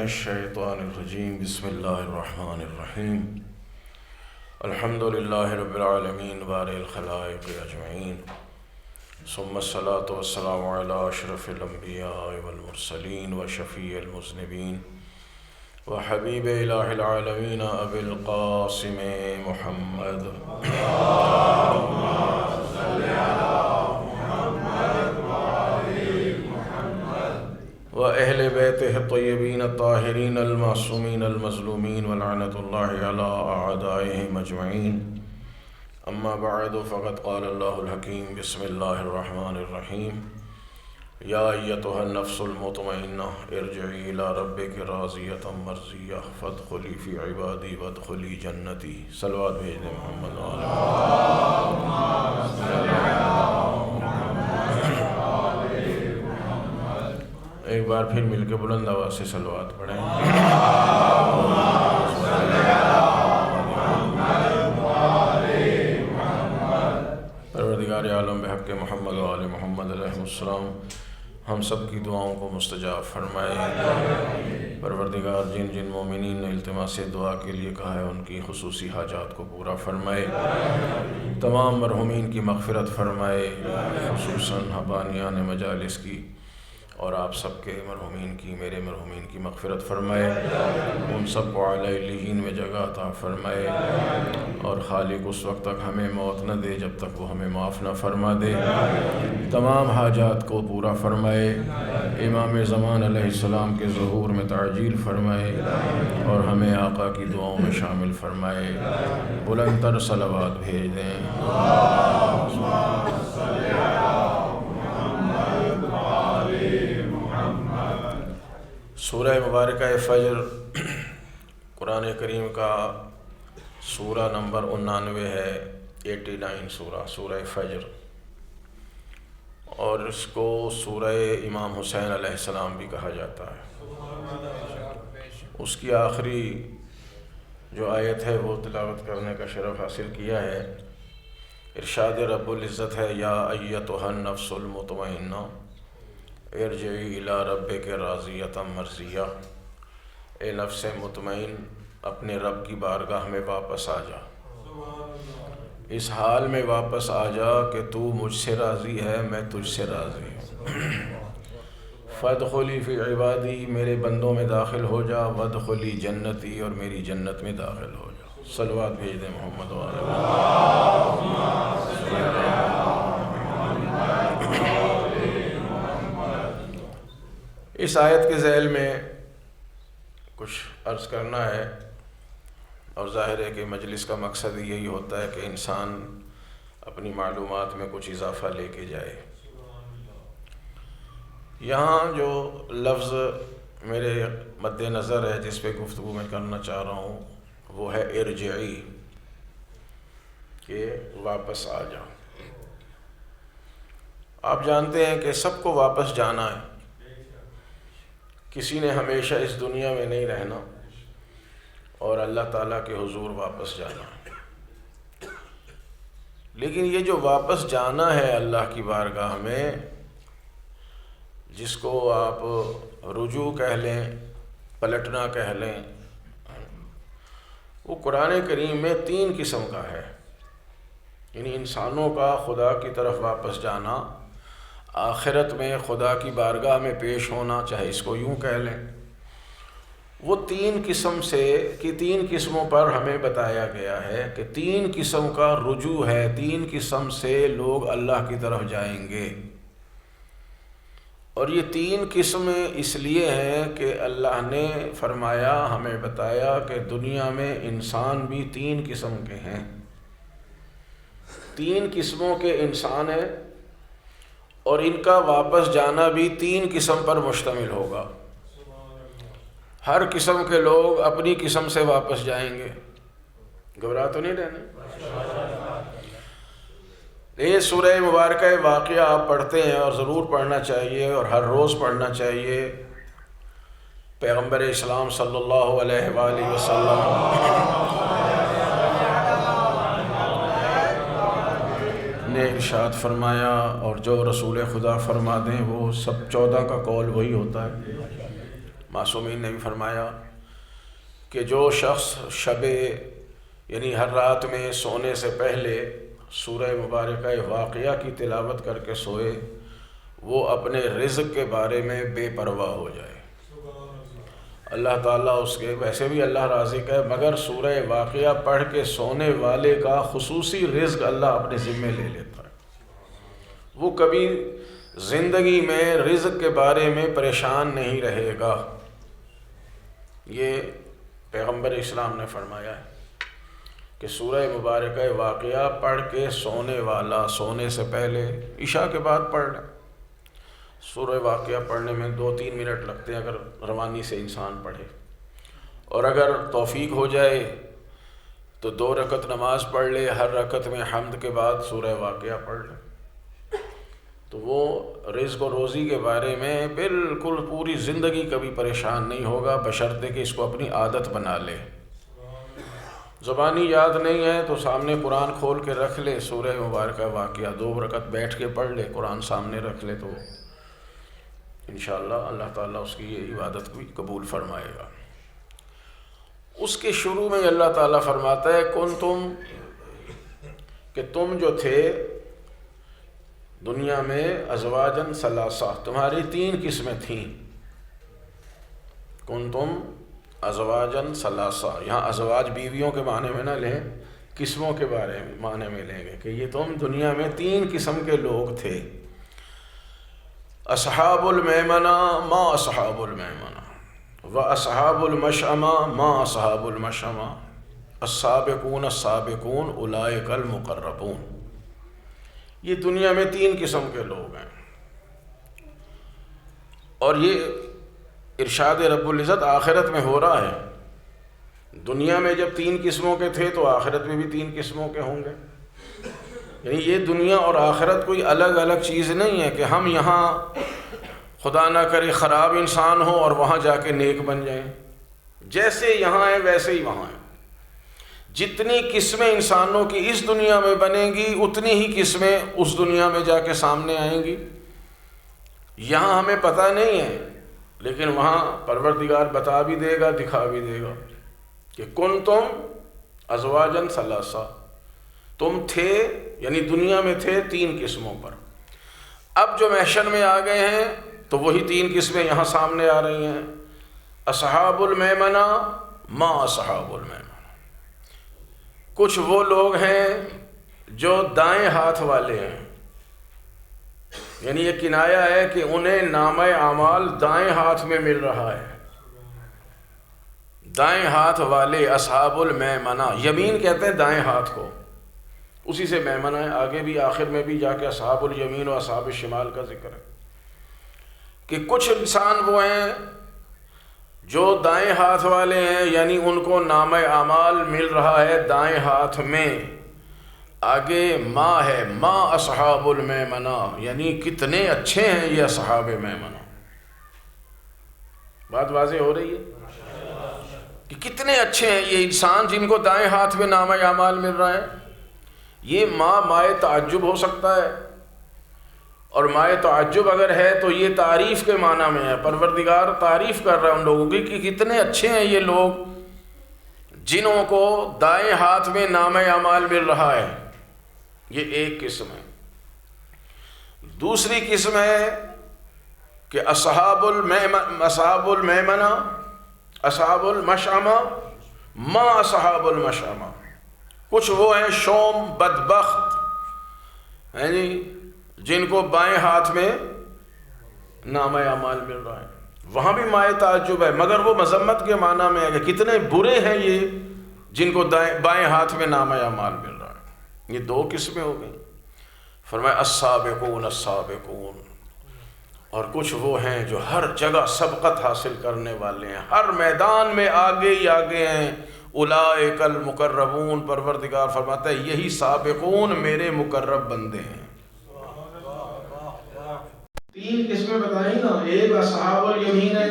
الشیطان الرجیم بسم اللہ الرحمن الرحیم الحمد للہ رب العالمین بارئ الخلائق اجمعین ثم الصلاة والسلام علی اشرف الانبیاء والمرسلین وشفیع المذنبین وحبیب الہ العالمین ابی القاسم محمد وأهل بيته الطيبين الطاهرين المعصومين المظلومين ولعنة الله على أعدائهم أجمعين أما بعد فقد قال الله الحكيم بسم الله الرحمن الرحيم يا أيتها النفس المطمئنة ارجعي إلى ربك راضية مرضية فادخلي في عبادي وادخلي جنتي صلوات بھیج محمد ایک بار پھر مل کے بلند آواز سے صلوات پڑھیں۔ پروردگار عالم بحق محمد و آل محمد علیہ السلام ہم سب کی دعاؤں کو مستجاب فرمائے۔ پروردگار جن جن مومنین نے التماس دعا کے لیے کہا ہے ان کی خصوصی حاجات کو پورا فرمائے، تمام مرحومین کی مغفرت فرمائے، خصوصاً حبانیان مجالس کی اور آپ سب کے مرحومین کی، میرے مرحومین کی مغفرت فرمائے، ان سب کو اعلیٰ علیین میں جگہ عطا فرمائے، اور خالق اس وقت تک ہمیں موت نہ دے جب تک وہ ہمیں معاف نہ فرما دے، تمام حاجات کو پورا فرمائے، امام زمان علیہ السلام کے ظہور میں تعجیل فرمائے، اور ہمیں آقا کی دعاؤں میں شامل فرمائے۔ بلند تر صلوات بھیج دیں۔ سورہ مبارکہ فجر قرآن کریم کا سورہ نمبر 99 ہے، 89 سورہ فجر، اور اس کو سورہ امام حسین علیہ السلام بھی کہا جاتا ہے۔ اس کی آخری جو آیت ہے وہ تلاوت کرنے کا شرف حاصل کیا ہے۔ ارشاد رب العزت ہے، یا ایتھا النفس المطمئنہ ارجعی الی ربک راضیۃ مرضیہ، اے نفس مطمئن اپنے رب کی بارگاہ میں واپس آ جا، اس حال میں واپس آ جا کہ تو مجھ سے راضی ہے، میں تجھ سے راضی ہوں۔ فادخلی فی عبادی، میرے بندوں میں داخل ہو جا، وادخلی جنتی، اور میری جنت میں داخل ہو جا۔ صلوات بھیج دیں محمد و آل اس آیت کے ذیل میں کچھ عرض کرنا ہے، اور ظاہر ہے کہ مجلس کا مقصد یہی ہوتا ہے کہ انسان اپنی معلومات میں کچھ اضافہ لے کے جائے۔ یہاں جو لفظ میرے مد نظر ہے جس پہ گفتگو میں کرنا چاہ رہا ہوں وہ ہے ارجعی، کہ واپس آ جاؤ۔ آپ جانتے ہیں کہ سب کو واپس جانا ہے، کسی نے ہمیشہ اس دنیا میں نہیں رہنا، اور اللہ تعالیٰ کے حضور واپس جانا ہے۔ لیکن یہ جو واپس جانا ہے اللہ کی بارگاہ میں، جس کو آپ رجوع کہہ لیں، پلٹنا کہہ لیں، وہ قرآن کریم میں 3 قسم کا ہے۔ یعنی انسانوں کا خدا کی طرف واپس جانا، آخرت میں خدا کی بارگاہ میں پیش ہونا، چاہے اس کو یوں کہہ لیں، وہ 3 قسم سے کہ 3 قسموں پر ہمیں بتایا گیا ہے کہ 3 قسم کا رجوع ہے، 3 قسم سے لوگ اللہ کی طرف جائیں گے۔ اور یہ 3 قسمیں اس لیے ہیں کہ اللہ نے فرمایا، ہمیں بتایا کہ دنیا میں انسان بھی 3 قسم کے ہیں، 3 قسموں کے انسان ہیں، اور ان کا واپس جانا بھی 3 قسم پر مشتمل ہوگا۔ ہر قسم کے لوگ اپنی قسم سے واپس جائیں گے، گھبرا تو نہیں رہنا۔ یہ سورہ مبارکہ واقعہ آپ پڑھتے ہیں، اور ضرور پڑھنا چاہیے، اور ہر روز پڑھنا چاہیے۔ پیغمبر اسلام صلی اللہ علیہ وآلہ وسلم نے ارشاد فرمایا، اور جو رسول خدا فرما دیں وہ سب 14 کا قول وہی ہوتا ہے، معصومین نے بھی فرمایا کہ جو شخص شب یعنی ہر رات میں سونے سے پہلے سورہ مبارکہ واقعہ کی تلاوت کر کے سوئے وہ اپنے رزق کے بارے میں بے پرواہ ہو جائے۔ اللہ تعالیٰ اس کے ویسے بھی اللہ رازق ہے، مگر سورہ واقعہ پڑھ کے سونے والے کا خصوصی رزق اللہ اپنے ذمے لے لیتا ہے۔ وہ کبھی زندگی میں رزق کے بارے میں پریشان نہیں رہے گا۔ یہ پیغمبر اسلام نے فرمایا ہے کہ سورہ مبارکہ واقعہ پڑھ کے سونے والا سونے سے پہلے عشاء کے بعد پڑھ لے۔ سورہ واقعہ پڑھنے میں 2-3 منٹ لگتے ہیں اگر روانی سے انسان پڑھے، اور اگر توفیق ہو جائے تو 2 رکعت نماز پڑھ لے، ہر رکعت میں حمد کے بعد سورہ واقعہ پڑھ لے، تو وہ رزق و روزی کے بارے میں بالکل پوری زندگی کبھی پریشان نہیں ہوگا، بشرطے کہ اس کو اپنی عادت بنا لے۔ زبانی یاد نہیں ہے تو سامنے قرآن کھول کے رکھ لے، سورہ مبارکہ واقعہ 2 رکعت بیٹھ کے پڑھ لے، قرآن سامنے رکھ لے، تو انشاءاللہ اللہ تعالیٰ اس کی یہ عبادت بھی قبول فرمائے گا۔ اس کے شروع میں اللہ تعالیٰ فرماتا ہے کنتم، کہ تم جو تھے دنیا میں ازواجن ثلاثہ، تمہاری 3 قسمیں تھیں۔ کنتم ازواجن ثلاثہ، یہاں ازواج بیویوں کے معنی میں نہ لیں، قسموں کے بارے میں معنی میں لیں گے کہ یہ تم دنیا میں 3 قسم کے لوگ تھے۔ اصحاب المیمنہ ما اصحاب المیمنہ و اصحاب المشأمہ ما اصحاب المشأمہ السابقون السابقون اولئک المقربون۔ یہ دنیا میں 3 قسم کے لوگ ہیں، اور یہ ارشاد رب العزت آخرت میں ہو رہا ہے۔ دنیا میں جب 3 قسموں کے تھے تو آخرت میں بھی 3 قسموں کے ہوں گے۔ یعنی یہ دنیا اور آخرت کوئی الگ الگ چیز نہیں ہے کہ ہم یہاں خدا نہ کرے خراب انسان ہو اور وہاں جا کے نیک بن جائیں۔ جیسے یہاں ہیں ویسے ہی وہاں ہیں۔ جتنی قسمیں انسانوں کی اس دنیا میں بنیں گی اتنی ہی قسمیں اس دنیا میں جا کے سامنے آئیں گی۔ یہاں ہمیں پتہ نہیں ہے، لیکن وہاں پروردگار بتا بھی دے گا، دکھا بھی دے گا کہ کنتم ازواجن ثلاثہ، تم تھے یعنی دنیا میں تھے 3 قسموں پر۔ اب جو محشر میں آ گئے ہیں تو وہی 3 قسمیں یہاں سامنے آ رہی ہیں۔ اصحاب المیمنہ ما اصحاب المیمنہ، کچھ وہ لوگ ہیں جو دائیں ہاتھ والے ہیں، یعنی یہ کنایا ہے کہ انہیں نامہ اعمال دائیں ہاتھ میں مل رہا ہے۔ دائیں ہاتھ والے اصحاب المیمنہ، یمین کہتے ہیں دائیں ہاتھ کو، اسی سے میمنہ ہے۔ آگے بھی آخر میں بھی جا کے اصحاب الیمین و اصحاب الشمال کا ذکر ہے کہ کچھ انسان وہ ہیں جو دائیں ہاتھ والے ہیں، یعنی ان کو نامہ اعمال مل رہا ہے دائیں ہاتھ میں۔ آگے ما ہے، ما اصحاب المیمنہ، یعنی کتنے اچھے ہیں یہ اصحاب میمنہ۔ بات واضح ہو رہی ہے کہ کتنے اچھے ہیں یہ انسان جن کو دائیں ہاتھ میں نامہ اعمال مل رہا ہے۔ یہ مائے تعجب ہو سکتا ہے، اور مائے تعجب اگر ہے تو یہ تعریف کے معنی میں ہے۔ پروردگار تعریف کر رہا ہے ان لوگوں کی کہ کتنے اچھے ہیں یہ لوگ جنہوں کو دائیں ہاتھ میں نامہ اعمال مل رہا ہے۔ یہ ایک قسم ہے۔ دوسری قسم ہے کہ اصحاب المیمنہ اصحاب المشأمہ ما اصحاب المشأمہ، کچھ وہ ہیں شوم بدبخت، یعنی جن کو بائیں ہاتھ میں نامہ اعمال مل رہا ہے۔ وہاں بھی مائے تعجب ہے، مگر وہ مذمت کے معنی میں ہے کہ کتنے برے ہیں یہ جن کو بائیں ہاتھ میں نامہ اعمال مل رہا ہے۔ یہ 2 قسمیں ہو گئیں۔ فرمایا السابقون السابقون، اور کچھ وہ ہیں جو ہر جگہ سبقت حاصل کرنے والے ہیں، ہر میدان میں آگے ہی آگے ہیں۔ اولئک المقربون، پروردگار فرماتا ہے یہی سابقون میرے مقرب بندے ہیں۔ 3 قسمیں بتائیں نا، ایک اصحاب الیمین ہے،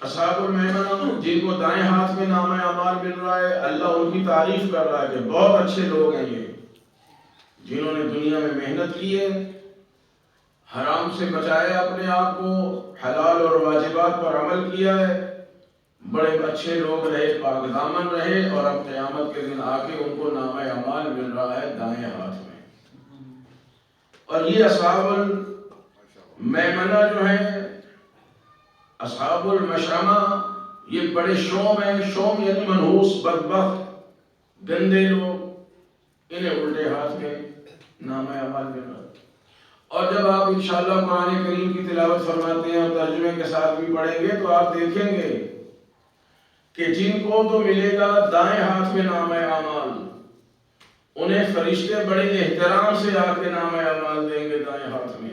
اصحاب المیمنہ جن کو دائیں ہاتھ میں نامہ اعمال مل رہا ہے۔ اللہ ان کی تعریف کر رہا ہے کہ بہت اچھے لوگ ہیں یہ، جنہوں نے دنیا میں محنت کی ہے، حرام سے بچایا اپنے آپ کو، حلال اور واجبات پر عمل کیا ہے، بڑے اچھے لوگ رہے، پاک دامن رہے، اور اب قیامت کے دن آ کے ان کو نامہ اعمال مل رہا ہے دائیں ہاتھ میں۔ اور یہ اصحاب المیمنہ جو ہیں، اصحاب المشأمہ، یہ بڑے شوم ہیں۔ شوم یعنی منحوس، بدبخت، گندے لوگ، انہیں الٹے ہاتھ میں نامہ اعمال مل رہا ہے۔ اور جب آپ انشاءاللہ قرآن کریم کی تلاوت فرماتے ہیں اور ترجمے کے ساتھ بھی پڑھیں گے تو آپ دیکھیں گے کہ جن کو تو ملے گا دائیں ہاتھ میں نامہ اعمال، انہیں فرشتے بڑے احترام سے آ کے نامہ اعمال دیں گے دائیں ہاتھ میں،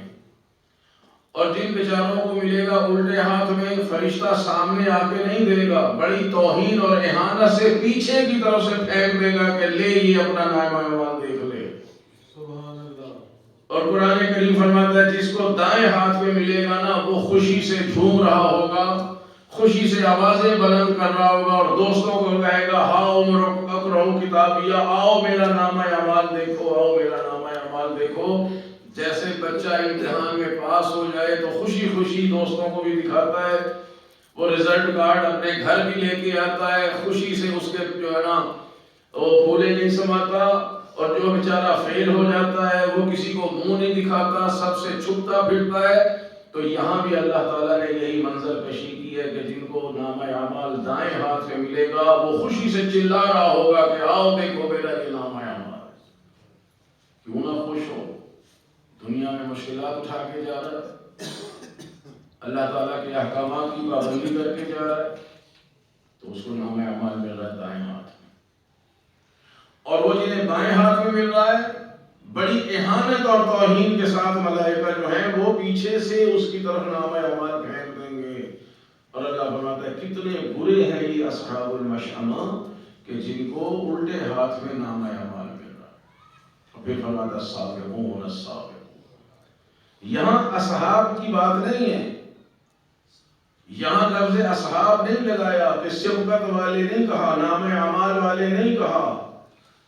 اور جن بیچاروں کو ملے گا الٹے ہاتھ میں، فرشتہ سامنے آ کے نہیں دے گا، بڑی توہین اور اہانت سے پیچھے کی طرف سے پھینک دے گا کہ لے یہ اپنا نامہ اعمال دیکھ لے۔ اور قرآن کریم فرماتا ہے جس کو دائیں ہاتھ میں ملے گا نا، وہ خوشی سے جھوم رہا ہوگا، خوشی سے آوازیں بلند کر رہا ہوگا، اور دوستوں کو کہے گا ہاؤ اقرؤ کتابیہ، آؤ میرا نامہ اعمال دیکھو، آؤ میرا نامہ اعمال دیکھو۔ جیسے بچہ امتحان میں پاس ہو جائے تو خوشی خوشی دوستوں کو بھی دکھاتا ہے، وہ رزلٹ کارڈ اپنے گھر بھی لے کے آتا ہے، خوشی سے اس کے جو ہے نا وہ پھولے نہیں سماتا، اور جو بیچارہ فیل ہو جاتا ہے وہ کسی کو منہ نہیں دکھاتا، سب سے چھپتا پھرتا ہے۔ تو یہاں بھی اللہ تعالیٰ نے یہی منظر کشی کی ہے کہ جن کو نامہ اعمال دائیں ہاتھ سے ملے گا وہ خوشی سے چلا رہا ہوگا کہ آؤ دیکھو میرا یہ نامہ اعمال۔ کیوں نہ خوش ہو؟ دنیا میں مشکلات اٹھا کے جا رہا ہے، اللہ تعالیٰ کے احکامات کی پابندی کر کے جا رہا ہے، تو اس کو نامہ اعمال مل رہا ہے دائیں ہاتھ میں۔ اور وہ جنہیں بائیں ہاتھ میں مل رہا ہے، بڑی اہانت اور توہین کے ساتھ ملائکہ جو ہیں وہ پیچھے سے اس کی طرف نامہ اعمال پھینک دیں گے۔ اور اللہ فرماتا ہے کتنے برے ہیں یہ اصحاب المشأمہ کہ جن کو الٹے ہاتھ میں نامہ اعمال مل رہا ہے۔ اور پھر فرماتا ہے السابقون السابقون۔ یہاں اصحاب کی بات نہیں ہے، یہاں لفظ اصحاب نہیں لگایا کہ سبقت والے نہیں کہا، نامہ اعمال والے نہیں کہا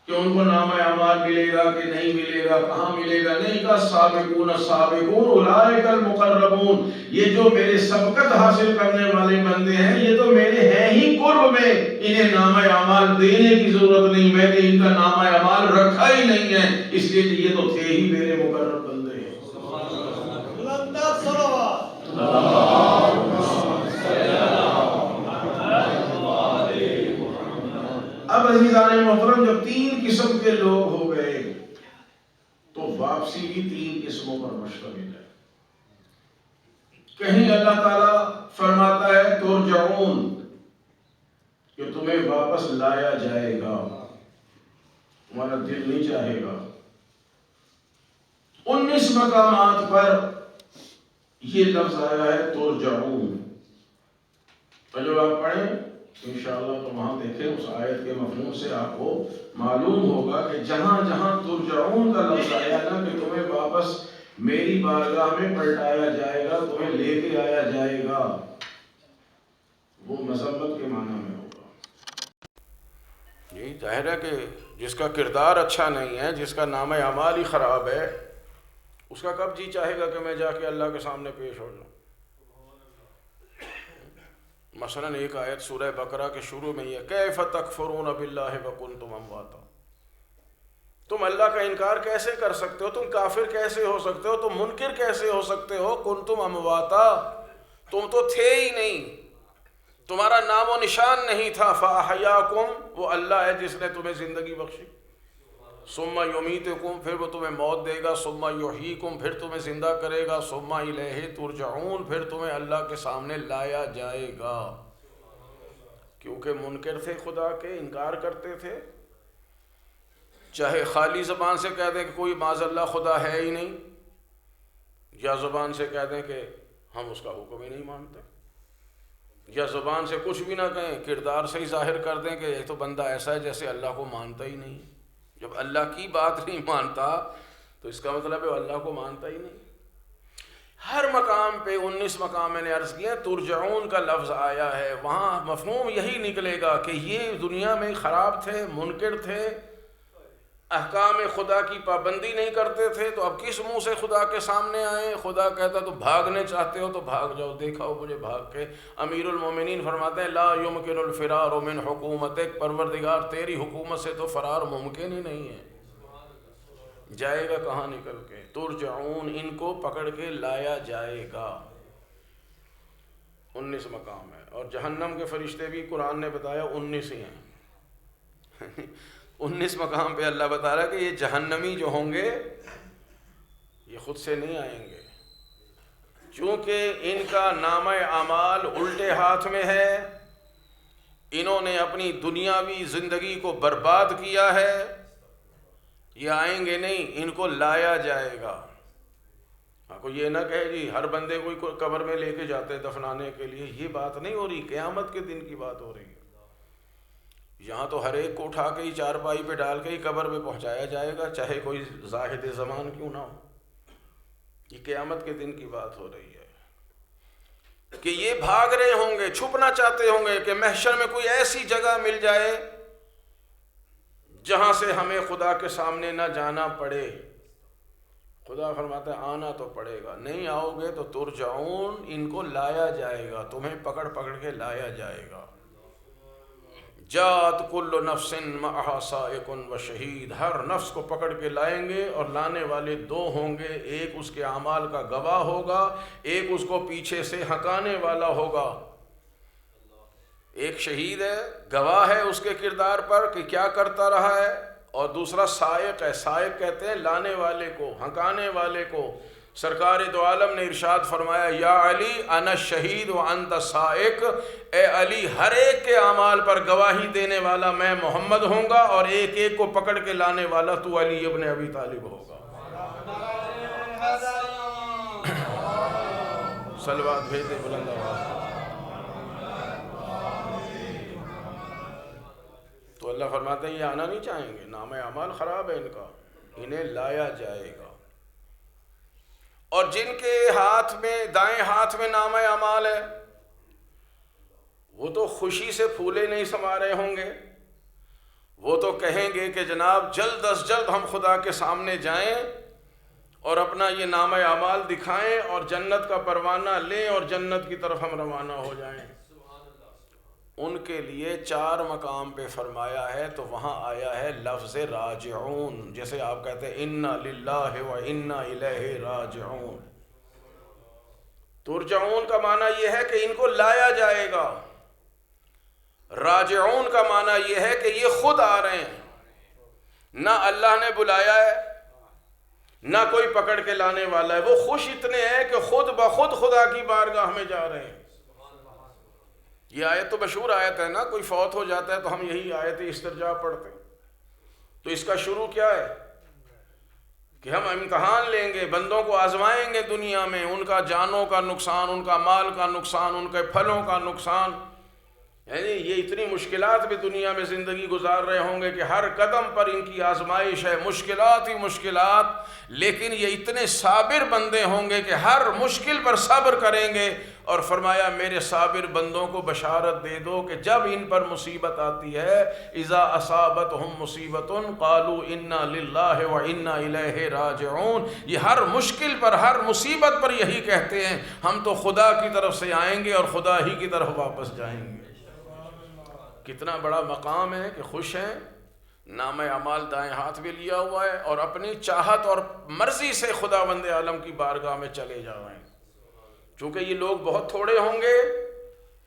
کہ ان کو نامہ اعمال ملے گا کہ نہیں ملے گا، کہاں ملے گا، نہیں کہا سابقون السابقون اولئک المقربون، یہ جو میرے سبقت حاصل کرنے والے بندے ہیں یہ تو میرے ہیں ہی قرب میں، انہیں نامہ اعمال دینے کی ضرورت نہیں، میں نے ان کا نامہ اعمال رکھا ہی نہیں ہے، اس لیے کہ یہ تو تھے ہی میرے مقرب بندے ہیں۔ اب عزیزان محترم جب تین قسم کے لوگ ہو گئے تو واپسی بھی تین قسموں پر مشتمل ہے۔ کہیں اللہ تعالیٰ فرماتا ہے ترجعون، کہ تمہیں واپس لایا جائے گا، تمہارا دل نہیں چاہے گا۔ 19 مقامات پر یہ لفظ آیا ہے ترجعون، اور جب آپ پڑھیں انشاءاللہ تو وہاں دیکھیں اس آیت کے مفہوم سے آپ کو معلوم ہوگا کہ جہاں جہاں ترجعون کا لفظ آیا نا کہ تمہیں واپس میری بارگاہ میں پلٹایا جائے گا، تمہیں لے کے آیا جائے گا، وہ مذمت کے معنی میں ہوگا۔ جی ظاہر ہے کہ جس کا کردار اچھا نہیں ہے، جس کا نامہ اعمال ہی خراب ہے، اس کا کب جی چاہے گا کہ میں جا کے اللہ کے سامنے پیش ہو جاؤں۔ مثلا ایک آیت سورہ بقرہ کے شروع میں یہ کیف تکفرون باللہ وکنتم امواتا، تم اللہ کا انکار کیسے کر سکتے ہو، تم کافر کیسے ہو سکتے ہو، تم منکر کیسے ہو سکتے ہو، کنتم امواتا، تم تو تھے ہی نہیں، تمہارا نام و نشان نہیں تھا، فاحیاکم، وہ اللہ ہے جس نے تمہیں زندگی بخشی، ثم یمیتکم، پھر وہ تمہیں موت دے گا، ثم یحییکم، پھر تمہیں زندہ کرے گا، ثم الیہ ترجعون، پھر تمہیں اللہ کے سامنے لایا جائے گا۔ کیونکہ منکر تھے، خدا کے انکار کرتے تھے، چاہے خالی زبان سے کہہ دیں کہ کوئی معاذ اللہ خدا ہے ہی نہیں، یا زبان سے کہہ دیں کہ ہم اس کا حکم ہی نہیں مانتے، یا زبان سے کچھ بھی نہ کہیں، کردار سے ہی ظاہر کر دیں کہ یہ تو بندہ ایسا ہے جیسے اللہ کو مانتا ہی نہیں۔ جب اللہ کی بات نہیں مانتا تو اس کا مطلب ہے وہ اللہ کو مانتا ہی نہیں۔ ہر مقام پہ 19 مقام میں نے عرض کیا ترجعون کا لفظ آیا ہے، وہاں مفہوم یہی نکلے گا کہ یہ دنیا میں خراب تھے، منکر تھے، احکام خدا کی پابندی نہیں کرتے تھے تو اب کس منہ سے خدا کے سامنے آئے؟ خدا کہتا تو بھاگنے چاہتے ہو تو بھاگ جاؤ، دیکھا ہو مجھے بھاگ کے۔ امیر المومنین فرماتے ہیں لا یمکن الفرار من حکومتک، پروردگار تیری حکومت سے تو فرار ممکن ہی نہیں ہے، جائے گا کہاں نکل کے؟ ترجعون، ان کو پکڑ کے لایا جائے گا۔ 19 مقام ہے، اور جہنم کے فرشتے بھی قرآن نے بتایا 19 ہی ہیں۔ 19 مقام پہ اللہ بتا رہا ہے کہ یہ جہنمی جو ہوں گے یہ خود سے نہیں آئیں گے، چونکہ ان کا نامہ اعمال الٹے ہاتھ میں ہے، انہوں نے اپنی دنیاوی زندگی کو برباد کیا ہے، یہ آئیں گے نہیں، ان کو لایا جائے گا۔ کوئی یہ نہ کہے جی ہر بندے کو قبر میں لے کے جاتے دفنانے کے لیے، یہ بات نہیں ہو رہی، قیامت کے دن کی بات ہو رہی ہے۔ یہاں تو ہر ایک کو اٹھا کے ہی چارپائی پہ ڈال کے ہی قبر میں پہنچایا جائے گا، چاہے کوئی زاہد زمان کیوں نہ ہو۔ یہ قیامت کے دن کی بات ہو رہی ہے کہ یہ بھاگ رہے ہوں گے، چھپنا چاہتے ہوں گے کہ محشر میں کوئی ایسی جگہ مل جائے جہاں سے ہمیں خدا کے سامنے نہ جانا پڑے۔ خدا فرماتا ہے آنا تو پڑے گا، نہیں آؤ گے تو ترجعون، ان کو لایا جائے گا، تمہیں پکڑ پکڑ کے لایا جائے گا۔ جاءت کل نفس معہا سائق و شہید، ہر نفس کو پکڑ کے لائیں گے اور لانے والے دو ہوں گے، ایک اس کے اعمال کا گواہ ہوگا، ایک اس کو پیچھے سے ہکانے والا ہوگا۔ ایک شہید ہے، گواہ ہے اس کے کردار پر کہ کیا کرتا رہا ہے، اور دوسرا سائق ہے، سائق کہتے ہیں لانے والے کو، ہکانے والے کو۔ سرکار دو عالم نے ارشاد فرمایا یا علی انا شہید و انت سائق، اے علی ہر ایک کے اعمال پر گواہی دینے والا میں محمد ہوں گا، اور ایک ایک کو پکڑ کے لانے والا تو علی ابن ابی طالب ہوگا۔ صلوات بھیج دے بلند آواز۔ تو اللہ فرماتے ہیں یہ آنا نہیں چاہیں گے، نام اعمال خراب ہے ان کا، انہیں لایا جائے گا۔ اور جن کے ہاتھ میں، دائیں ہاتھ میں نام اعمال ہے، وہ تو خوشی سے پھولے نہیں سما رہے ہوں گے، وہ تو کہیں گے کہ جناب جلد از جلد ہم خدا کے سامنے جائیں اور اپنا یہ نام اعمال دکھائیں اور جنت کا پروانہ لیں اور جنت کی طرف ہم روانہ ہو جائیں۔ ان کے لیے 4 مقام پہ فرمایا ہے، تو وہاں آیا ہے لفظ راجعون، جیسے آپ کہتے ہیں انا للہ و انا الیہ راجعون۔ ترجعون کا معنی یہ ہے کہ ان کو لایا جائے گا، راجعون کا معنی یہ ہے کہ یہ خود آ رہے ہیں، نہ اللہ نے بلایا ہے نہ کوئی پکڑ کے لانے والا ہے، وہ خوش اتنے ہیں کہ خود بخود خدا کی بارگاہ میں جا رہے ہیں۔ یہ آیت تو مشہور آیت ہے نا، کوئی فوت ہو جاتا ہے تو ہم یہی آیت استرجاع پڑھتے ہیں۔ تو اس کا شروع کیا ہے کہ ہم امتحان لیں گے، بندوں کو آزمائیں گے دنیا میں، ان کا جانوں کا نقصان، ان کا مال کا نقصان، ان کے پھلوں کا نقصان، یعنی یہ اتنی مشکلات بھی دنیا میں زندگی گزار رہے ہوں گے کہ ہر قدم پر ان کی آزمائش ہے، مشکلات ہی مشکلات، لیکن یہ اتنے صابر بندے ہوں گے کہ ہر مشکل پر صبر کریں گے۔ اور فرمایا میرے صابر بندوں کو بشارت دے دو کہ جب ان پر مصیبت آتی ہے، اذا اصابتہم مصیبت قالوا انا للہ و انا الیہ راجعون، یہ ہر مشکل پر، ہر مصیبت پر یہی کہتے ہیں ہم تو خدا کی طرف سے آئیں گے اور خدا ہی کی طرف واپس جائیں گے۔ کتنا بڑا مقام ہے کہ خوش ہیں، نام اعمال دائیں ہاتھ میں لیا ہوا ہے اور اپنی چاہت اور مرضی سے خداوند عالم کی بارگاہ میں چلے جا رہے ہیں۔ چونکہ یہ لوگ بہت تھوڑے ہوں گے،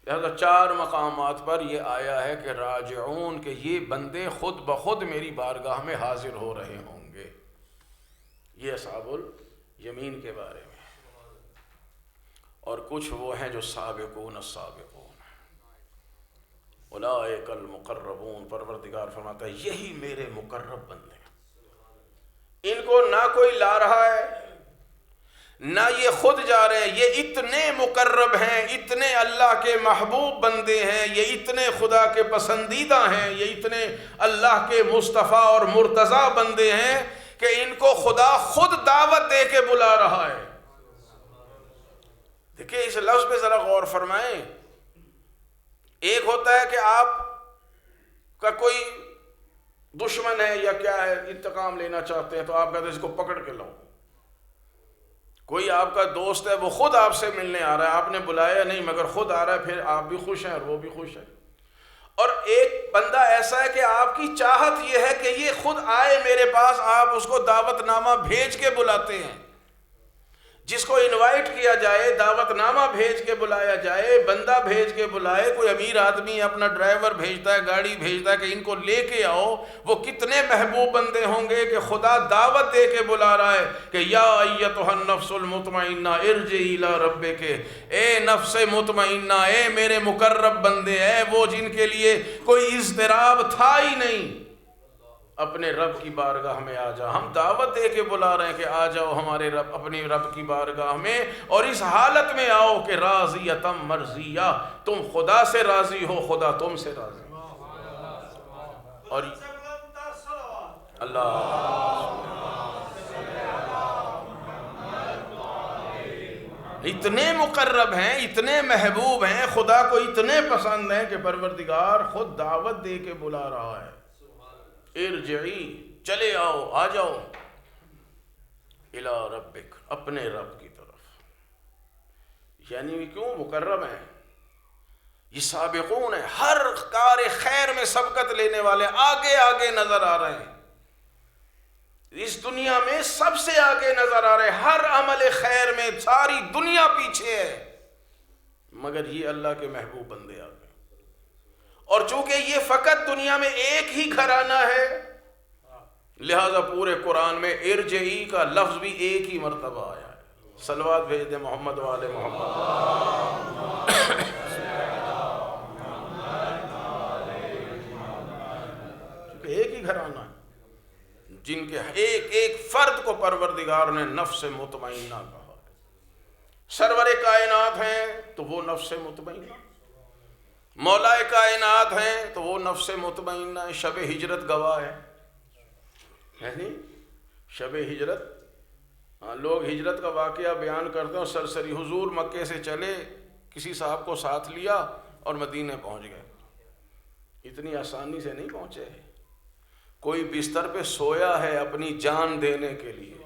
لہذا 4 مقامات پر یہ آیا ہے کہ راجعون، کہ یہ بندے خود بخود میری بارگاہ میں حاضر ہو رہے ہوں گے۔ یہ اصحاب الیمین کے بارے میں۔ اور کچھ وہ ہیں جو سابقون السابقون، اولئک المقربون، پروردگار فرماتا ہے یہی میرے مقرب بندے ہیں، ان کو نہ کوئی لا رہا ہے نہ یہ خود جا رہے ہیں، یہ اتنے مقرب ہیں، اتنے اللہ کے محبوب بندے ہیں، یہ اتنے خدا کے پسندیدہ ہیں، یہ اتنے اللہ کے مصطفیٰ اور مرتضیٰ بندے ہیں کہ ان کو خدا خود دعوت دے کے بلا رہا ہے۔ دیکھیں اس لفظ پہ ذرا غور فرمائیں۔ ایک ہوتا ہے کہ آپ کا کوئی دشمن ہے یا کیا ہے، انتقام لینا چاہتے ہیں، تو آپ کہتے ہیں اس کو پکڑ کے لاؤ۔ کوئی آپ کا دوست ہے، وہ خود آپ سے ملنے آ رہا ہے، آپ نے بلایا نہیں مگر خود آ رہا ہے، پھر آپ بھی خوش ہیں اور وہ بھی خوش ہے۔ اور ایک بندہ ایسا ہے کہ آپ کی چاہت یہ ہے کہ یہ خود آئے میرے پاس، آپ اس کو دعوت نامہ بھیج کے بلاتے ہیں۔ جس کو انوائٹ کیا جائے، دعوت نامہ بھیج کے بلایا جائے، بندہ بھیج کے بلائے، کوئی امیر آدمی اپنا ڈرائیور بھیجتا ہے، گاڑی بھیجتا ہے کہ ان کو لے کے آؤ، وہ کتنے محبوب بندے ہوں گے کہ خدا دعوت دے کے بلا رہا ہے کہ یا ایتھا النفس المطمئنہ ارجعی الی ربک، اے نفس مطمئنہ، اے میرے مقرب بندے، اے وہ جن کے لیے کوئی اضطراب تھا ہی نہیں، اپنے رب کی بارگاہ میں آ جا۔ ہم دعوت دے کے بلا رہے ہیں کہ آ جاؤ ہمارے رب، اپنی رب کی بارگاہ میں، اور اس حالت میں آؤ کہ راضیۃ مرضیہ، تم خدا سے راضی ہو، خدا تم سے راضی ہو۔ اور اللہ اتنے مقرب ہیں، اتنے محبوب ہیں، خدا کو اتنے پسند ہیں کہ پروردگار خود دعوت دے کے بلا رہا ہے، ارجعی، چلے آؤ، آ جاؤ، الی ربک، اپنے رب کی طرف۔ یعنی وہ کیوں مقرب ہیں؟ یہ سابقون ہیں، ہر کار خیر میں سبقت لینے والے، آگے آگے نظر آ رہے ہیں، اس دنیا میں سب سے آگے نظر آ رہے ہیں، ہر عمل خیر میں ساری دنیا پیچھے ہے، مگر یہ اللہ کے محبوب بندے آ گئے۔ اور چونکہ یہ فقط دنیا میں ایک ہی گھرانہ ہے، لہذا پورے قرآن میں ارجعی کا لفظ بھی ایک ہی مرتبہ آیا ہے۔ صلوات بھیج دیں محمد والے محمد۔ چونکہ ایک ہی گھرانہ ہے، جن کے ایک ایک فرد کو پروردگار نے نفس مطمئنہ کہا ہے۔ سرور کائنات ہیں تو وہ نفس مطمئنہ، مولا کائنات ہیں تو وہ نفس مطمئنہ ہے۔ شب ہجرت گواہ ہے، یعنی شب ہجرت، لوگ ہجرت کا واقعہ بیان کرتے ہیں، سرسری حضور مکے سے چلے، کسی صاحب کو ساتھ لیا اور مدینے پہنچ گئے۔ اتنی آسانی سے نہیں پہنچے، کوئی بستر پہ سویا ہے اپنی جان دینے کے لیے،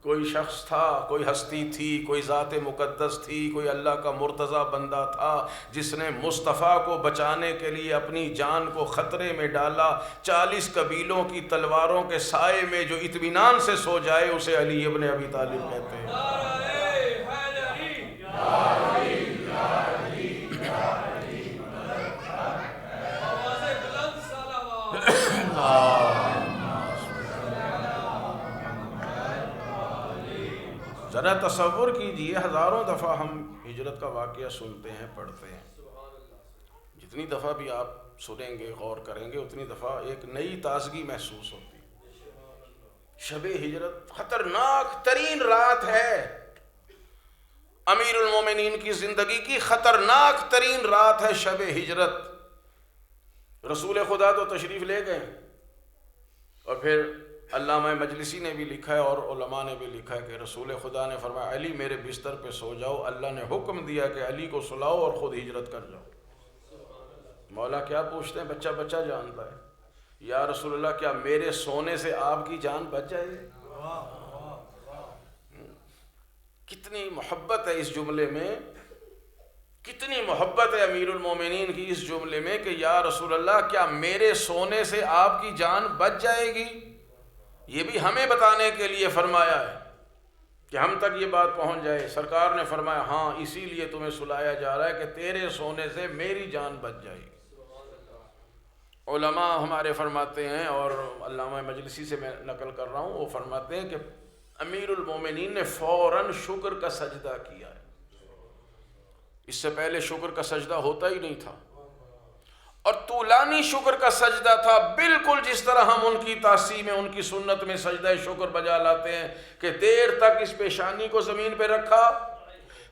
کوئی شخص تھا، کوئی ہستی تھی، کوئی ذات مقدس تھی، کوئی اللہ کا مرتضی بندہ تھا جس نے مصطفیٰ کو بچانے کے لیے اپنی جان کو خطرے میں ڈالا۔ 40 قبیلوں کی تلواروں کے سائے میں جو اطمینان سے سو جائے اسے علی ابن ابی طالب کہتے ہیں۔ ذرا تصور کیجئے، ہزاروں دفعہ ہم ہجرت کا واقعہ سنتے ہیں، پڑھتے ہیں، جتنی دفعہ بھی آپ سنیں گے، غور کریں گے، اتنی دفعہ ایک نئی تازگی محسوس ہوتی ہے۔ شب ہجرت خطرناک ترین رات ہے، امیر المومنین کی زندگی کی خطرناک ترین رات ہے شب ہجرت۔ رسول خدا تو تشریف لے گئے، اور پھر علامہ مجلسی نے بھی لکھا ہے اور علماء نے بھی لکھا ہے کہ رسول خدا نے فرمایا علی میرے بستر پہ سو جاؤ، اللہ نے حکم دیا کہ علی کو سلاؤ اور خود ہجرت کر جاؤ۔ مولا کیا پوچھتے ہیں؟ بچہ بچہ جانتا ہے، یا رسول اللہ کیا میرے سونے سے آپ کی جان بچ جائے گی؟ کتنی محبت ہے اس جملے میں، کتنی محبت ہے امیر المومنین کی اس جملے میں کہ یا رسول اللہ کیا میرے سونے سے آپ کی جان بچ جائے گی؟ یہ بھی ہمیں بتانے کے لیے فرمایا ہے کہ ہم تک یہ بات پہنچ جائے۔ سرکار نے فرمایا ہاں اسی لیے تمہیں سلایا جا رہا ہے کہ تیرے سونے سے میری جان بچ جائے گی۔ علماء ہمارے فرماتے ہیں، اور علامہ مجلسی سے میں نقل کر رہا ہوں، وہ فرماتے ہیں کہ امیر المومنین نے فوراً شکر کا سجدہ کیا ہے، اس سے پہلے شکر کا سجدہ ہوتا ہی نہیں تھا، اور طولانی شکر کا سجدہ تھا، بالکل جس طرح ہم ان کی تعظیم میں، ان کی سنت میں سجدہ شکر بجا لاتے ہیں کہ دیر تک اس پیشانی کو زمین پہ رکھا،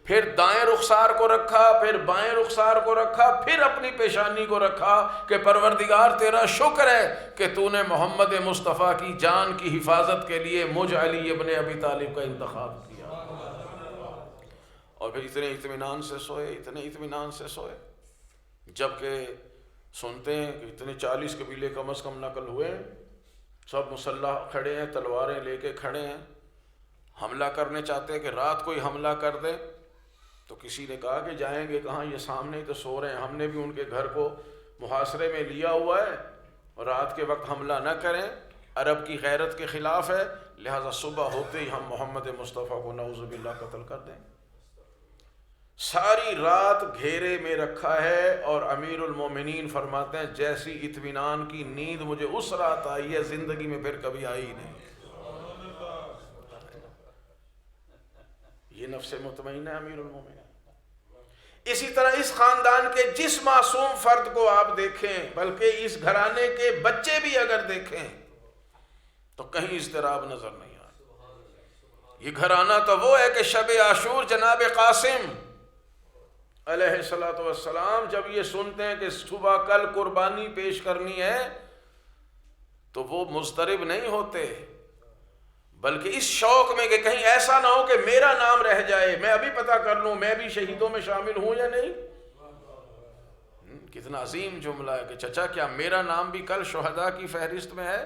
پھر دائیں رخسار کو رکھا، پھر بائیں رخسار کو رکھا، پھر اپنی پیشانی کو رکھا کہ پروردگار تیرا شکر ہے کہ تو نے محمد مصطفیٰ کی جان کی حفاظت کے لیے مجھ علی ابن ابی طالب کا انتخاب کیا، اور پھر اتنے اطمینان سے سوئے، اتنے اطمینان سے سوئے، جبکہ سنتے ہیں کہ اتنے 40 قبیلے کم از کم نقل ہوئے ہیں، سب مسلح کھڑے ہیں، تلواریں لے کے کھڑے ہیں، حملہ کرنے چاہتے ہیں کہ رات کو ہی حملہ کر دیں۔ تو کسی نے کہا کہ جائیں گے کہاں، یہ سامنے ہی تو سو رہے ہیں، ہم نے بھی ان کے گھر کو محاصرے میں لیا ہوا ہے، اور رات کے وقت حملہ نہ کریں، عرب کی غیرت کے خلاف ہے، لہٰذا صبح ہوتے ہی ہم محمد مصطفیٰ کو نعوذ باللہ قتل کر دیں۔ ساری رات گھیرے میں رکھا ہے، اور امیر المومنین فرماتے ہیں جیسی اطمینان کی نیند مجھے اس رات آئی ہے زندگی میں پھر کبھی آئی ہی نہیں۔ یہ نفس مطمئنہ ہے امیر المومنین۔ اسی طرح اس خاندان کے جس معصوم فرد کو آپ دیکھیں، بلکہ اس گھرانے کے بچے بھی اگر دیکھیں تو کہیں اضطراب نظر نہیں آتا۔ یہ گھرانہ تو وہ ہے کہ شب عاشور جناب قاسم علیہ السلام جب یہ سنتے ہیں کہ صبح کل قربانی پیش کرنی ہے تو وہ مضطرب نہیں ہوتے، بلکہ اس شوق میں کہ کہیں ایسا نہ ہو کہ میرا نام رہ جائے، میں ابھی پتہ کر لوں میں بھی شہیدوں میں شامل ہوں یا نہیں۔ کتنا عظیم جملہ ہے کہ چچا کیا میرا نام بھی کل شہداء کی فہرست میں ہے؟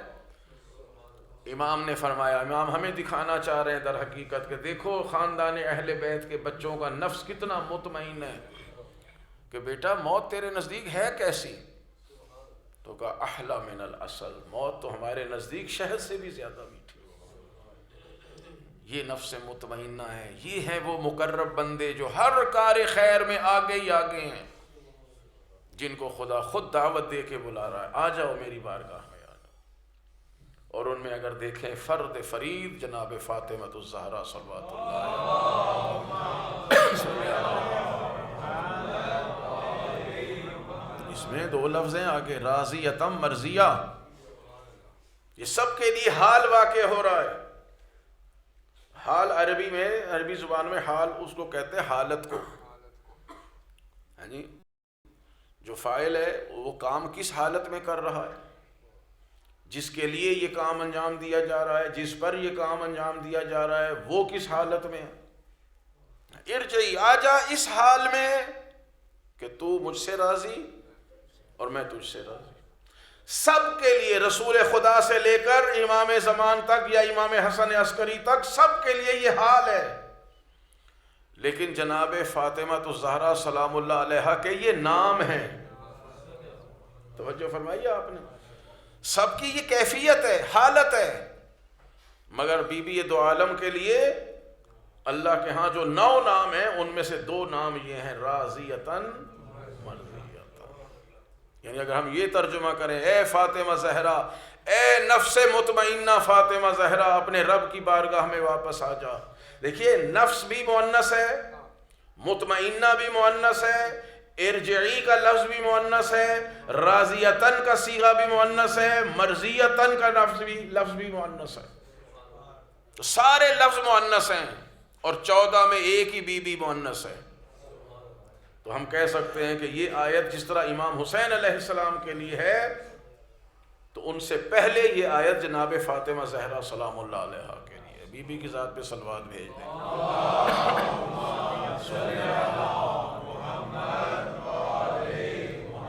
امام نے فرمایا، امام ہمیں دکھانا چاہ رہے ہیں در حقیقت کہ دیکھو خاندان اہل بیت کے بچوں کا نفس کتنا مطمئن ہے کہ بیٹا موت تیرے نزدیک ہے کیسی؟ تو کہا احلی من العسل، موت تو ہمارے نزدیک شہد سے بھی زیادہ میٹھی۔ یہ نفس مطمئنہ ہے، یہ ہے وہ مقرب بندے جو ہر کار خیر میں آگے ہی آگے ہیں، جن کو خدا خود دعوت دے کے بلا رہا ہے، آ جاؤ میری بارگاہ میں آ جاؤ۔ اور ان میں اگر دیکھیں فرد فرید جناب فاطمہ الزہرا صلوات اللہ علیہ، اس میں دو لفظ ہیں آگے، راضیتم مرضیہ، یہ سب کے لیے حال واقع ہو رہا ہے۔ حال عربی میں، عربی زبان میں حال اس کو کہتے ہیں حالت کو، یعنی جو فاعل ہے وہ کام کس حالت میں کر رہا ہے، جس کے لیے یہ کام انجام دیا جا رہا ہے، جس پر یہ کام انجام دیا جا رہا ہے وہ کس حالت میں ہے۔ ارجعی، آجا اس حال میں کہ تو مجھ سے راضی اور میں تجھ سے راضی۔ سب کے لیے، رسول خدا سے لے کر امام زمان تک یا امام حسن عسکری تک، سب کے لیے یہ حال ہے، لیکن جناب فاطمہ الزہرا سلام اللہ علیہا کے یہ نام ہیں۔ توجہ فرمائیے آپ نے، سب کی یہ کیفیت ہے، حالت ہے، مگر بی بی دو عالم کے لیے اللہ کے ہاں جو 9 نام ہیں ان میں سے 2 نام یہ ہیں، راضیتاً مرضیتاً۔ یعنی اگر ہم یہ ترجمہ کریں، اے فاطمہ زہرا، اے نفس مطمئنہ فاطمہ زہرا، اپنے رب کی بارگاہ میں واپس آ جا۔ دیکھیے نفس بھی مؤنث ہے، مطمئنہ بھی مؤنث ہے، ارجعی کا لفظ بھی مؤنث ہے، راضیتاً کا صیغہ بھی مؤنث ہے، مرضیتاً کا لفظ بھی مؤنث ہے، تو سارے لفظ مؤنث ہیں، اور 14 میں ایک ہی بی بی مؤنث ہے۔ تو ہم کہہ سکتے ہیں کہ یہ آیت جس طرح امام حسین علیہ السلام کے لیے ہے، تو ان سے پہلے یہ آیت جناب فاطمہ زہرا سلام اللہ علیہا کے لیے۔ بی بی کی ذات پہ صلوات بھیج دیں۔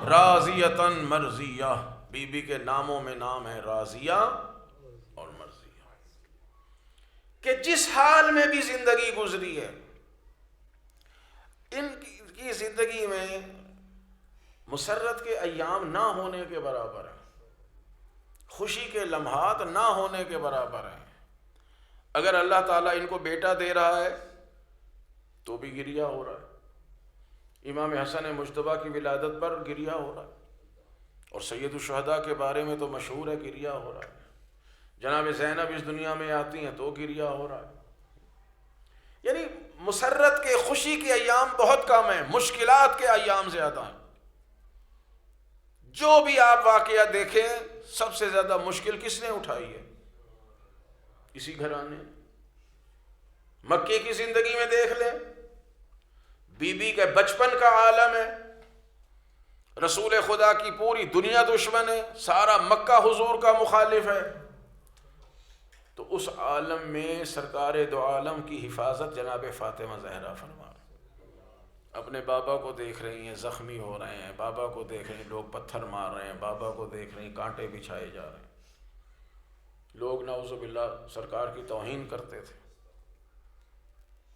راضیتاً مرضیہ، بی بی کے ناموں میں نام ہے راضیہ اور مرضیہ، کہ جس حال میں بھی زندگی گزری ہے، ان کی زندگی میں مسرت کے ایام نہ ہونے کے برابر ہیں، خوشی کے لمحات نہ ہونے کے برابر ہیں۔ اگر اللہ تعالیٰ ان کو بیٹا دے رہا ہے تو بھی گریہ ہو رہا ہے، امام حسن مجتبیٰ کی ولادت پر گریہ ہو رہا ہے، اور سید الشہداء کے بارے میں تو مشہور ہے گریہ ہو رہا ہے، جناب زینب اس دنیا میں آتی ہیں تو گریہ ہو رہا ہے۔ یعنی مسرت کے، خوشی کے ایام بہت کم ہیں، مشکلات کے ایام زیادہ ہیں۔ جو بھی آپ واقعہ دیکھیں، سب سے زیادہ مشکل کس نے اٹھائی ہے؟ اسی گھرانے۔ مکے کی زندگی میں دیکھ لیں، بی بی کے بچپن کا عالم ہے، رسول خدا کی پوری دنیا دشمن ہے، سارا مکہ حضور کا مخالف ہے، تو اس عالم میں سرکار دو عالم کی حفاظت جناب فاطمہ زہرا فرما۔ اپنے بابا کو دیکھ رہی ہیں زخمی ہو رہے ہیں، بابا کو دیکھ رہی ہیں لوگ پتھر مار رہے ہیں، بابا کو دیکھ رہی ہیں کانٹے بچھائے جا رہے ہیں، لوگ نعوذ باللہ سرکار کی توہین کرتے تھے،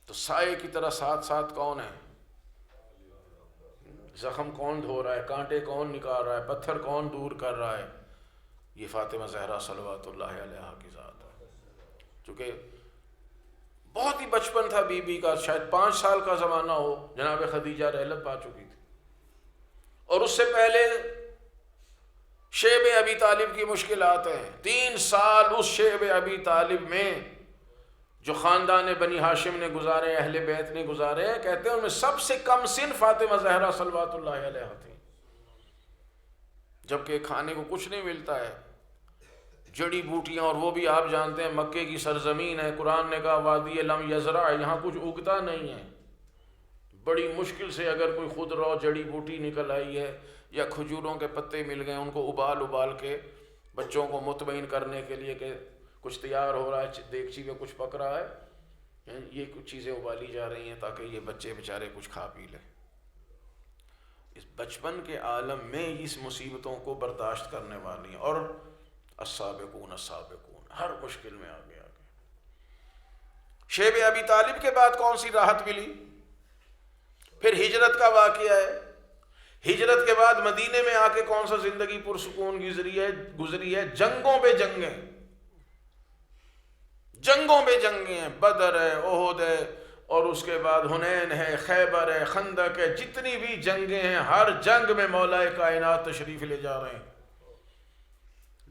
تو سائے کی طرح ساتھ ساتھ کون ہے؟ زخم کون دھو رہا ہے، کانٹے کون نکال رہا ہے، پتھر کون دور کر رہا ہے؟ یہ فاطمہ زہرا صلوات اللہ علیہا کی ذات ہے۔ چونکہ بہت ہی بچپن تھا بی بی کا، شاید 5 سال کا زمانہ ہو، جناب خدیجہ رحلت پا چکی تھی، اور اس سے پہلے شیب ابی طالب کی مشکلات ہیں۔ 3 سال اس شیب ابی طالب میں جو خاندان بنی ہاشم نے گزارے، اہل بیت نے گزارے ہیں، کہتے ہیں ان میں سب سے کم سن فاطمہ زہرا صلوات اللہ علیہا تھی، جبکہ کھانے کو کچھ نہیں ملتا ہے، جڑی بوٹیاں، اور وہ بھی آپ جانتے ہیں مکے کی سرزمین ہے، قرآن نے کہا وادی لم یزرع، یہاں کچھ اگتا نہیں ہے، بڑی مشکل سے اگر کوئی خود رو جڑی بوٹی نکل آئی ہے یا کھجوروں کے پتے مل گئے، ان کو ابال کے بچوں کو مطمئن کرنے کے لیے کہ کچھ تیار ہو رہا ہے، دیگچی میں کچھ پک رہا ہے، یہ کچھ چیزیں ابالی جا رہی ہیں تاکہ یہ بچے بیچارے کچھ کھا پی لیں۔ اس بچپن کے عالم میں اس مصیبتوں کو برداشت کرنے والی ہیں، اور السابقون السابقون، ہر مشکل میں آگے شیب ابی طالب کے بعد کون سی راحت ملی؟ پھر ہجرت کا واقعہ ہے، ہجرت کے بعد مدینے میں آ کے کون سا زندگی پرسکون گزری ہے؟ جنگوں پہ جنگیں ہیں، بدر ہے، احد ہے، اور اس کے بعد حنین ہے، خیبر ہے، خندق ہے، جتنی بھی جنگیں ہیں ہر جنگ میں مولا کائنات تشریف لے جا رہے ہیں۔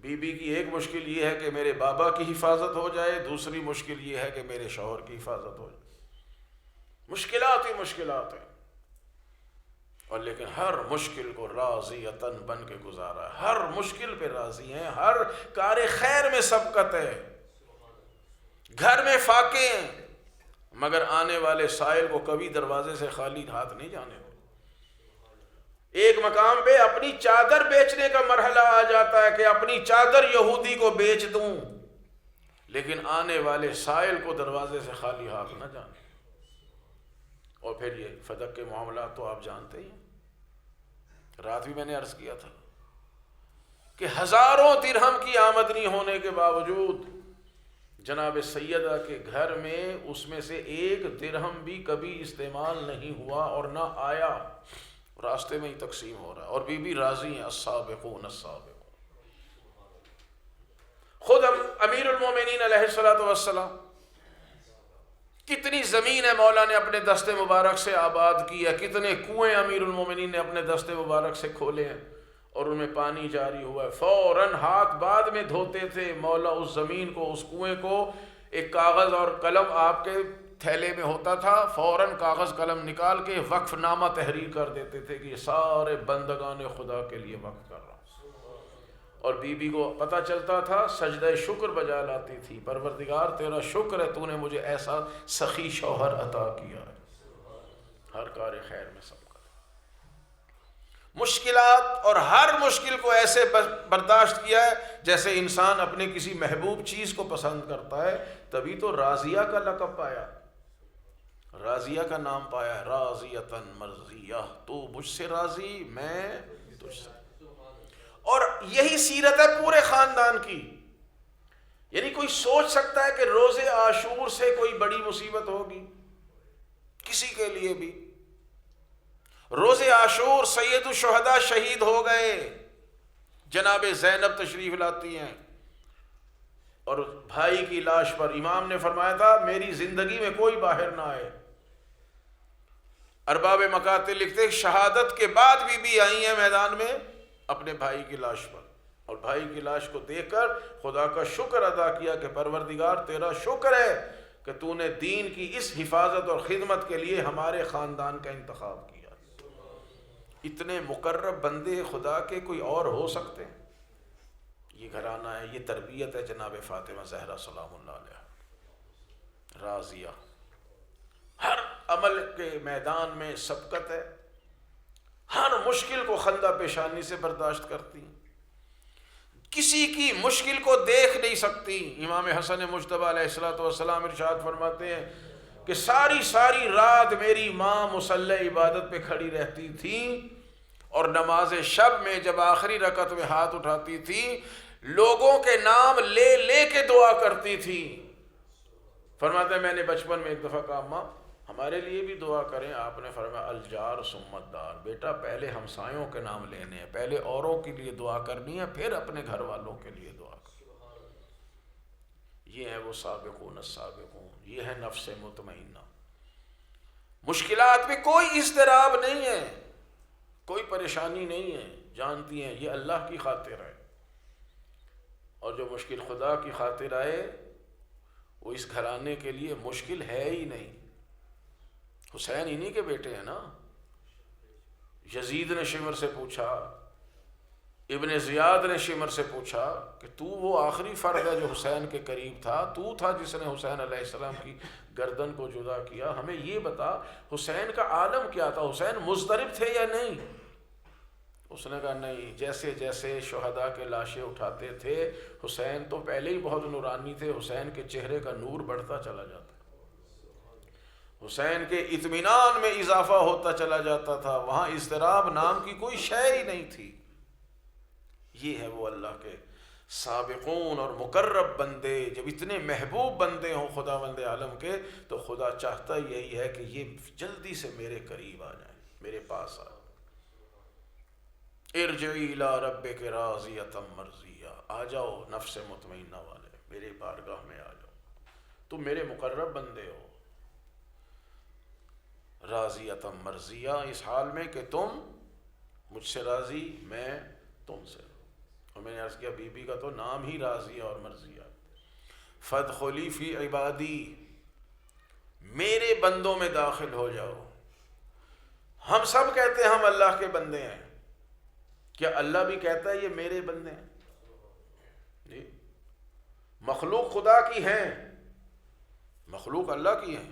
بی بی کی ایک مشکل یہ ہے کہ میرے بابا کی حفاظت ہو جائے، دوسری مشکل یہ ہے کہ میرے شوہر کی حفاظت ہو جائے، مشکلات ہی مشکلات ہیں، اور لیکن ہر مشکل کو راضیتاً بن کے گزارا ہے، ہر مشکل پہ راضی ہیں، ہر کار خیر میں سبقت ہے، گھر میں فاقے ہیں، مگر آنے والے سائل کو کبھی دروازے سے خالی ہاتھ نہیں جانے۔ ایک مقام پہ اپنی چادر بیچنے کا مرحلہ آ جاتا ہے کہ اپنی چادر یہودی کو بیچ دوں، لیکن آنے والے سائل کو دروازے سے خالی ہاتھ نہ جانے۔ اور پھر یہ فدق کے معاملات تو آپ جانتے ہی ہیں، رات بھی میں نے عرض کیا تھا کہ ہزاروں درہم کی آمدنی ہونے کے باوجود جناب سیدہ کے گھر میں اس میں سے 1 درہم بھی کبھی استعمال نہیں ہوا اور نہ آیا، راستے میں ہی تقسیم ہو رہا ہے، اور بی بی راضی ہیں۔ السابقون السابقون، خود امیر المومنین علیہ الصلوۃ والسلام، کتنی زمین ہے مولا نے اپنے دست مبارک سے آباد کی ہے، کتنے کنویں امیر المومنین نے اپنے دست مبارک سے کھولے ہیں، اور ان میں پانی جاری ہوا ہے، فوراً ہاتھ بعد میں دھوتے تھے، مولا اس زمین کو، اس کنویں کو، ایک کاغذ اور قلم آپ کے تھیلے میں ہوتا تھا، فوراً کاغذ قلم نکال کے وقف نامہ تحریر کر دیتے تھے کہ یہ سارے بندگان خدا کے لیے وقف کر رہا ہوں، اور بی بی کو پتہ چلتا تھا، سجدہ شکر بجا لاتی تھی، پروردگار تیرا شکر ہے تو نے مجھے ایسا سخی شوہر عطا کیا ہے، ہر کار خیر میں سب مشکلات، اور ہر مشکل کو ایسے برداشت کیا ہے جیسے انسان اپنے کسی محبوب چیز کو پسند کرتا ہے، تبھی تو راضیہ کا لقب پایا، راضیہ کا نام پایا، راضیتاً مرضیہ، تو مجھ سے راضی میں تجھ سے، اور یہی سیرت ہے پورے خاندان کی۔ یعنی کوئی سوچ سکتا ہے کہ روز عاشور سے کوئی بڑی مصیبت ہوگی کسی کے لیے بھی؟ روز عاشور سید الشہداء شہید ہو گئے، جناب زینب تشریف لاتی ہیں، اور بھائی کی لاش پر امام نے فرمایا تھا میری زندگی میں کوئی باہر نہ آئے۔ ارباب مقاتل لکھتے شہادت کے بعد بھی آئی ہیں میدان میں اپنے بھائی کی لاش پر، اور بھائی کی لاش کو دیکھ کر خدا کا شکر ادا کیا کہ پروردگار تیرا شکر ہے کہ تو نے دین کی اس حفاظت اور خدمت کے لیے ہمارے خاندان کا انتخاب کیا۔ اتنے مقرب بندے خدا کے کوئی اور ہو سکتے ہیں؟ یہ گھرانہ ہے، یہ تربیت ہے جناب فاطمہ زہرا سلام اللہ علیہ، راضیہ، ہر عمل کے میدان میں سبقت ہے، ہر مشکل کو خندہ پیشانی سے برداشت کرتی ہیں، کسی کی مشکل کو دیکھ نہیں سکتی۔ امام حسن مجتبی علیہ الصلوۃ والسلام ارشاد فرماتے ہیں کہ ساری ساری رات میری ماں مصلی عبادت پہ کھڑی رہتی تھی اور نماز شب میں جب آخری رکعت میں ہاتھ اٹھاتی تھی لوگوں کے نام لے لے کے دعا کرتی تھی. فرماتے ہیں میں نے بچپن میں ایک دفعہ کہا ماں ہمارے لیے بھی دعا کریں. آپ نے فرمایا الجار ثم الدار، بیٹا پہلے ہمسایوں کے نام لینے ہیں، پہلے اوروں کے لیے دعا کرنی ہے، پھر اپنے گھر والوں کے لیے دعا کرنی. یہ ہے وہ سابقون السابقون، یہ ہے نفس مطمئنہ. مشکلات میں کوئی اضطراب نہیں ہے، کوئی پریشانی نہیں ہے، جانتی ہیں یہ اللہ کی خاطر ہے، اور جو مشکل خدا کی خاطر آئے وہ اس گھرانے کے لیے مشکل ہے ہی نہیں. حسین انہی کے بیٹے ہیں نا. یزید نے شمر سے پوچھا، ابن زیاد نے شمر سے پوچھا کہ تو وہ آخری فرد ہے جو حسین کے قریب تھا، تو تھا جس نے حسین علیہ السلام کی گردن کو جدا کیا، ہمیں یہ بتا حسین کا عالم کیا تھا، حسین مضطرب تھے یا نہیں؟ اس نے کہا نہیں، جیسے جیسے شہداء کے لاشیں اٹھاتے تھے حسین تو پہلے ہی بہت نورانی تھے، حسین کے چہرے کا نور بڑھتا چلا جاتا، حسین کے اطمینان میں اضافہ ہوتا چلا جاتا تھا، وہاں اضطراب نام کی کوئی شے ہی نہیں تھی. یہ ہے وہ اللہ کے سابقون اور مقرب بندے. جب اتنے محبوب بندے ہوں خداوند عالم کے تو خدا چاہتا یہی ہے کہ یہ جلدی سے میرے قریب آ جائیں، میرے پاس آ. ارجعی الی ربک راضیۃ مرضیہ، آ جاؤ نفس مطمئنہ والے، میرے بارگاہ میں آ جاؤ، تم میرے مقرب بندے ہو. راضیۃ مرضیہ، اس حال میں کہ تم مجھ سے راضی، میں تم سے. اور میں نے عرض کیا بی بی کا تو نام ہی راضیہ اور مرضیہ. فادخلی فی عبادی، میرے بندوں میں داخل ہو جاؤ. ہم سب کہتے ہیں ہم اللہ کے بندے ہیں، کیا اللہ بھی کہتا ہے یہ میرے بندے ہیں؟ جی، مخلوق خدا کی ہیں، مخلوق اللہ کی ہیں،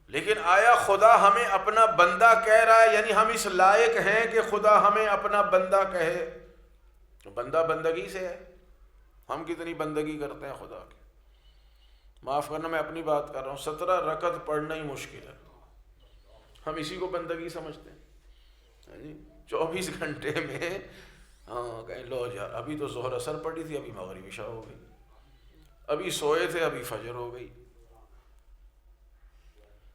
لیکن آیا خدا ہمیں اپنا بندہ کہہ رہا ہے؟ یعنی ہم اس لائق ہیں کہ خدا ہمیں اپنا بندہ کہے؟ بندہ بندگی سے ہے. ہم کتنی بندگی کرتے ہیں خدا کی. معاف کرنا میں اپنی بات کر رہا ہوں، 17 رکعت پڑھنا ہی مشکل ہے، ہم اسی کو بندگی سمجھتے ہیں. 24 گھنٹے میں کہیں لو یار ابھی تو ظہر اثر پڑی تھی، ابھی مغرب عشاء ہو گئی، ابھی سوئے تھے ابھی فجر ہو گئی.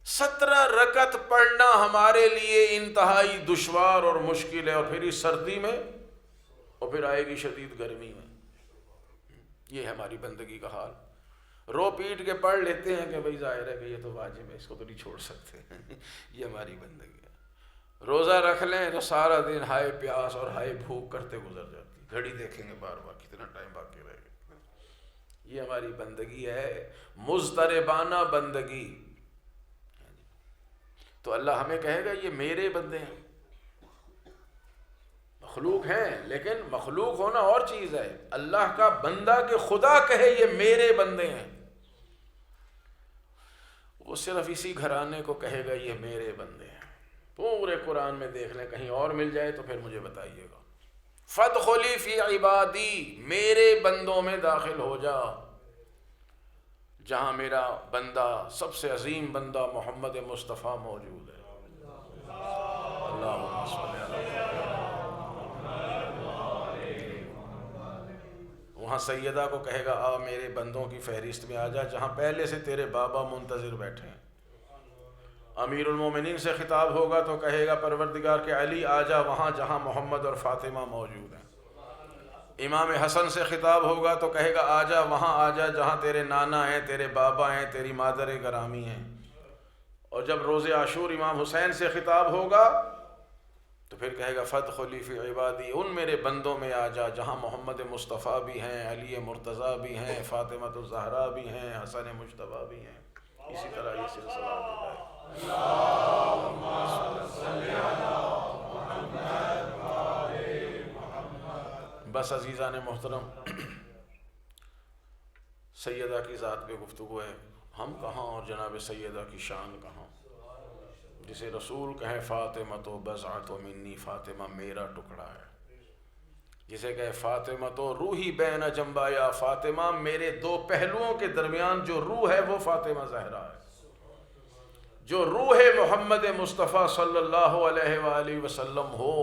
17 رکعت پڑھنا ہمارے لیے انتہائی دشوار اور مشکل ہے، اور پھر اس سردی میں، اور پھر آئے گی شدید گرمی میں. یہ ہے ہماری بندگی کا حال. رو پیٹ کے پڑھ لیتے ہیں کہ بھئی ظاہر ہے کہ یہ تو واجب ہے، اس کو تو نہیں چھوڑ سکتے. یہ ہماری بندگی ہے. روزہ رکھ لیں تو سارا دن ہائے پیاس اور ہائے بھوک کرتے گزر جاتی، گھڑی دیکھیں گے بار بار کتنا ٹائم باقی رہے گا. یہ ہماری بندگی ہے، مضطربانہ بندگی. تو اللہ ہمیں کہے گا یہ میرے بندے ہیں. مخلوق ہیں لیکن مخلوق ہونا اور چیز ہے، اللہ کا بندہ کہ خدا کہے یہ میرے بندے ہیں، وہ صرف اسی گھرانے کو کہے گا یہ میرے بندے ہیں. پورے قرآن میں دیکھ لیں، کہیں اور مل جائے تو پھر مجھے بتائیے گا. فادخلی فی عبادی، میرے بندوں میں داخل ہو جا. جہاں میرا بندہ، سب سے عظیم بندہ محمد مصطفیٰ موجود ہے. اللہم صلی علی وہاں سیدہ کو کہے گا آ میرے بندوں کی فہرست میں آ جا، جہاں پہلے سے تیرے بابا منتظر بیٹھے ہیں. امیر المومنین سے خطاب ہوگا تو کہے گا پروردگار کے علی آ جا وہاں جہاں محمد اور فاطمہ موجود ہیں. امام حسن سے خطاب ہوگا تو کہے گا آ جا وہاں آ جا جہاں تیرے نانا ہیں، تیرے بابا ہیں، تیری مادر گرامی ہیں. اور جب روز عاشور امام حسین سے خطاب ہوگا تو پھر کہے گا فادخلی فی عبادی، ان میرے بندوں میں آ جا جہاں محمد مصطفیٰ بھی ہیں، علی مرتضیٰ بھی ہیں، فاطمہ الزہرا بھی ہیں، حسن مجتبیٰ بھی ہیں. اسی طرح یہ سلسلہ ہوتا ہے. بس عزیزان محترم، سیدہ کی ذات پہ گفتگو ہے. ہم کہاں اور جناب سیدہ کی شان کہاں. جسے رسول کہیں فاطمہ تو بضعۃ منی، فاطمہ میرا ٹکڑا ہے. جسے کہے فاطمہ تو روحی بین جنبایا، فاطمہ میرے دو پہلوؤں کے درمیان جو روح ہے وہ فاطمہ زہرا ہے. جو روح محمد مصطفیٰ صلی اللہ علیہ وآلہ وسلم ہو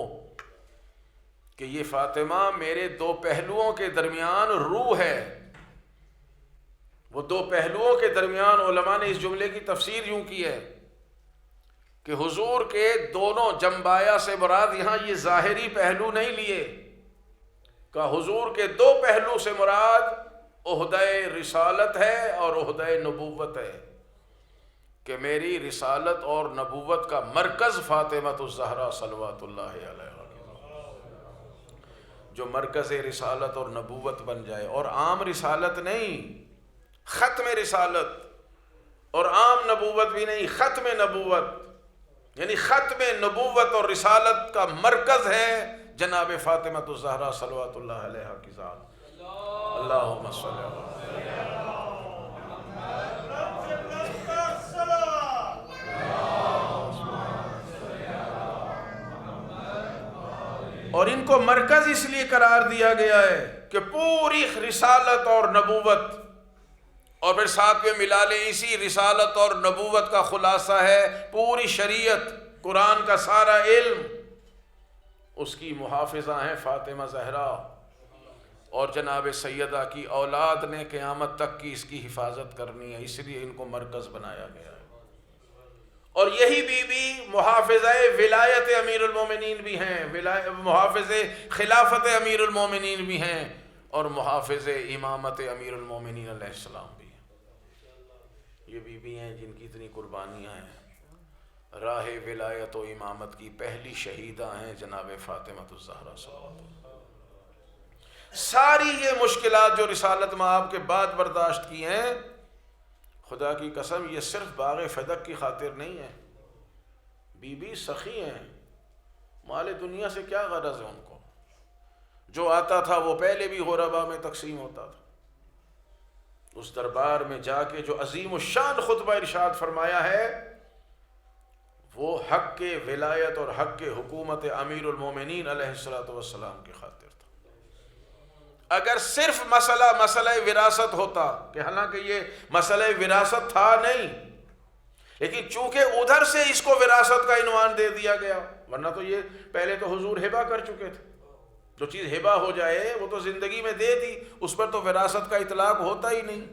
کہ یہ فاطمہ میرے دو پہلوؤں کے درمیان روح ہے. وہ دو پہلوؤں کے درمیان علماء نے اس جملے کی تفسیر یوں کی ہے کہ حضور کے دونوں جمبایا سے مراد یہاں یہ ظاہری پہلو نہیں لیے، کہ حضور کے دو پہلو سے مراد عہدہ رسالت ہے اور عہدہ نبوت ہے، کہ میری رسالت اور نبوت کا مرکز فاطمۃ الزہرا صلوات اللہ علیہا، جو مرکز رسالت اور نبوت بن جائے. اور عام رسالت نہیں، ختم رسالت، اور عام نبوت بھی نہیں، ختم نبوت. یعنی ختم نبوت اور رسالت کا مرکز ہے جناب فاطمۃ الزہرا صلوات اللہ علیہا کی ذات. اللہم صلی اللہ. اور ان کو مرکز اس لیے قرار دیا گیا ہے کہ پوری رسالت اور نبوت، اور پھر ساتھ میں ملا لیں اسی رسالت اور نبوت کا خلاصہ ہے پوری شریعت، قرآن کا سارا علم، اس کی محافظہ ہیں فاطمہ زہرا، اور جناب سیدہ کی اولاد نے قیامت تک کی اس کی حفاظت کرنی ہے، اس لیے ان کو مرکز بنایا گیا ہے. اور یہی بی بی محافظہ ولایت امیر المومنین بھی ہیں، محافظ خلافت امیر المومنین بھی ہیں، اور محافظ امامت امیر المومنین علیہ السلام بھی ہیں. یہ بی بی ہیں جن کی اتنی قربانیاں ہیں. راہ ولایت و امامت کی پہلی شہیدہ ہیں جناب فاطمۃ الزہرا صلوات اللہ. ساری یہ مشکلات جو رسالت مآب کے بعد برداشت کی ہیں، خدا کی قسم یہ صرف باغ فدق کی خاطر نہیں ہے. بی بی سخی ہیں، مال دنیا سے کیا غرض ہے ان کو؟ جو آتا تھا وہ پہلے بھی غربا میں تقسیم ہوتا تھا. اس دربار میں جا کے جو عظیم الشان خطبہ ارشاد فرمایا ہے وہ حق کے ولایت اور حق کے حکومت امیر المومنین علیہ السلام کی خاطر تھا. اگر صرف مسئلہ وراثت ہوتا، کہ حالانکہ یہ مسئلہ وراثت تھا نہیں، لیکن چونکہ ادھر سے اس کو وراثت کا عنوان دے دیا گیا، ورنہ تو یہ پہلے تو حضور ہبہ کر چکے تھے. جو چیز ہبہ ہو جائے وہ تو زندگی میں دے دی، اس پر تو وراثت کا اطلاق ہوتا ہی نہیں.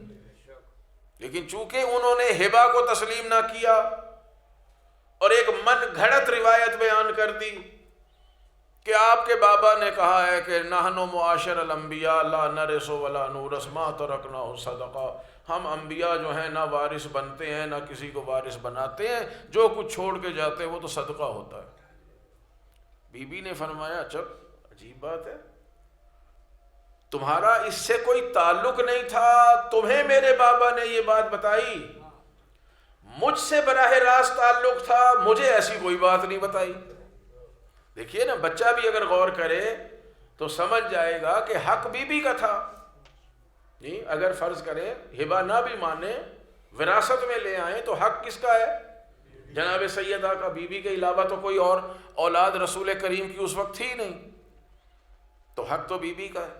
لیکن چونکہ انہوں نے ہبہ کو تسلیم نہ کیا اور ایک من گھڑت روایت بیان کر دی کہ آپ کے بابا نے کہا ہے کہ نحن معاشر الانبیاء لا نرث ولا نورث ما ترکناہ صدقہ، ہم انبیاء جو ہیں نہ وارث بنتے ہیں نہ کسی کو وارث بناتے ہیں، جو کچھ چھوڑ کے جاتے ہیں وہ تو صدقہ ہوتا ہے. بی بی نے فرمایا چپ، عجیب بات ہے، تمہارا اس سے کوئی تعلق نہیں تھا، تمہیں میرے بابا نے یہ بات بتائی، مجھ سے براہ راست تعلق تھا، مجھے ایسی کوئی بات نہیں بتائی. دیکھیے نا، بچہ بھی اگر غور کرے تو سمجھ جائے گا کہ حق بی بی کا تھا. جی اگر فرض کریں ہبہ نہ بھی مانے، وراثت میں لے آئیں تو حق کس کا ہے؟ جناب سیدہ کا. بی بی کے علاوہ تو کوئی اور اولاد رسول کریم کی اس وقت تھی نہیں، تو حق تو بی بی کا ہے.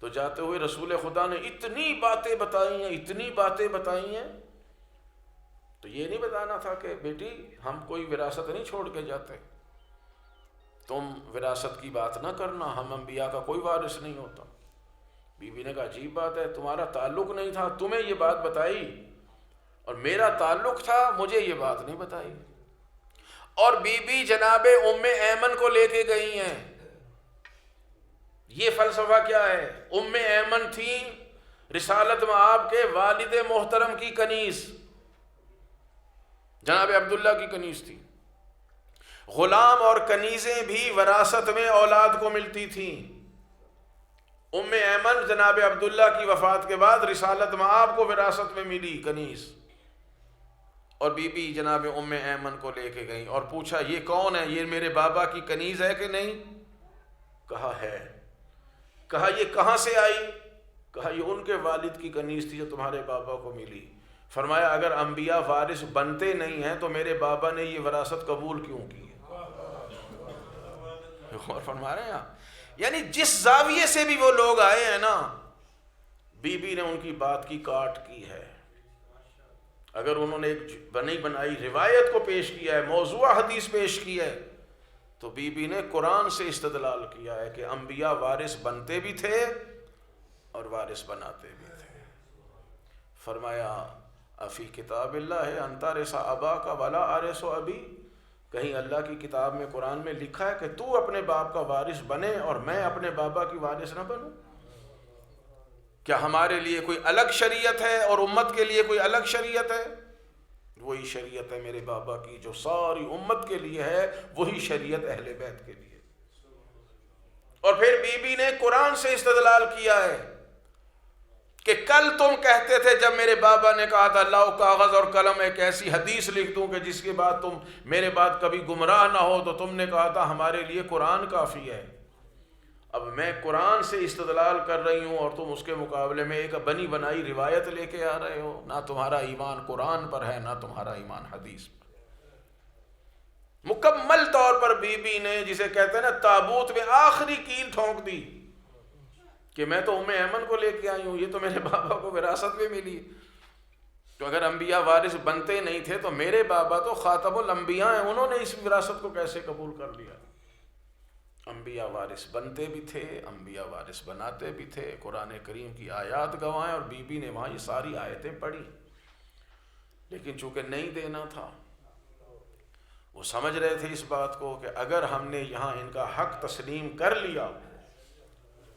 تو جاتے ہوئے رسول خدا نے اتنی باتیں بتائی ہیں، تو یہ نہیں بتانا تھا کہ بیٹی ہم کوئی وراثت نہیں چھوڑ کے جاتے، تم وراثت کی بات نہ کرنا، ہم انبیاء کا کوئی وارث نہیں ہوتا. بی بی نے کہا عجیب بات ہے، تمہارا تعلق نہیں تھا، تمہیں یہ بات بتائی، اور میرا تعلق تھا، مجھے یہ بات نہیں بتائی. اور بی بی جناب ام ایمن کو لے کے گئی ہیں. یہ فلسفہ کیا ہے؟ ام ایمن تھی رسالت مآب کے والد محترم کی کنیز، جناب عبداللہ کی کنیز تھی. غلام اور کنیزیں بھی وراثت میں اولاد کو ملتی تھیں. ام ایمن جناب عبداللہ کی وفات کے بعد رسالت مآب کو وراثت میں ملی کنیز، اور بی بی جناب ام ایمن کو لے کے گئیں اور پوچھا یہ کون ہے؟ یہ میرے بابا کی کنیز ہے کہ نہیں؟ کہا ہے. کہا یہ کہاں سے آئی؟ کہا یہ ان کے والد کی کنیز تھی جو تمہارے بابا کو ملی. فرمایا اگر انبیاء وارث بنتے نہیں ہیں تو میرے بابا نے یہ وراثت قبول کیوں کی؟ اور فرما رہے ہیں آپ، یعنی جس زاویے سے بھی وہ لوگ آئے ہیں نا، بی بی نے ان کی بات کی کاٹ کی ہے. اگر انہوں نے ایک بنی بنائی روایت کو پیش کیا ہے، موضوع حدیث پیش کی ہے، تو بی بی نے قرآن سے استدلال کیا ہے کہ انبیاء وارث بنتے بھی تھے اور وارث بناتے بھی تھے۔ فرمایا افی کتاب اللہ ان ترث اباک ولا ارث ابی، کہیں اللہ کی کتاب میں قرآن میں لکھا ہے کہ تو اپنے باپ کا وارث بنے اور میں اپنے بابا کی وارث نہ بنوں؟ کیا ہمارے لیے کوئی الگ شریعت ہے اور امت کے لیے کوئی الگ شریعت ہے؟ وہی شریعت ہے میرے بابا کی جو ساری امت کے لیے ہے، وہی شریعت اہل بیت کے لیے۔ اور پھر بی بی نے قرآن سے استدلال کیا ہے کہ کل تم کہتے تھے جب میرے بابا نے کہا تھا لاؤ کاغذ اور قلم ایک ایسی حدیث لکھ دوں کہ جس کے بعد تم میرے بعد کبھی گمراہ نہ ہو، تو تم نے کہا تھا ہمارے لیے قرآن کافی ہے۔ اب میں قرآن سے استدلال کر رہی ہوں اور تم اس کے مقابلے میں ایک بنی بنائی روایت لے کے آ رہے ہو۔ نہ تمہارا ایمان قرآن پر ہے، نہ تمہارا ایمان حدیث پر۔ مکمل طور پر بی بی نے جسے کہتے ہیں نا تابوت میں آخری کیل ٹھونک دی کہ میں تو ام ایمن کو لے کے آئی ہوں، یہ تو میرے بابا کو وراثت میں ملی۔ تو اگر انبیاء وارث بنتے نہیں تھے تو میرے بابا تو خاتم الانبیاء ہیں، انہوں نے اس وراثت کو کیسے قبول کر لیا؟ انبیاء وارث بنتے بھی تھے، انبیاء وارث بناتے بھی تھے، قرآن کریم کی آیات گواہیں، اور بی بی نے وہاں یہ ساری آیتیں پڑھی۔ لیکن چونکہ نہیں دینا تھا، وہ سمجھ رہے تھے اس بات کو کہ اگر ہم نے یہاں ان کا حق تسلیم کر لیا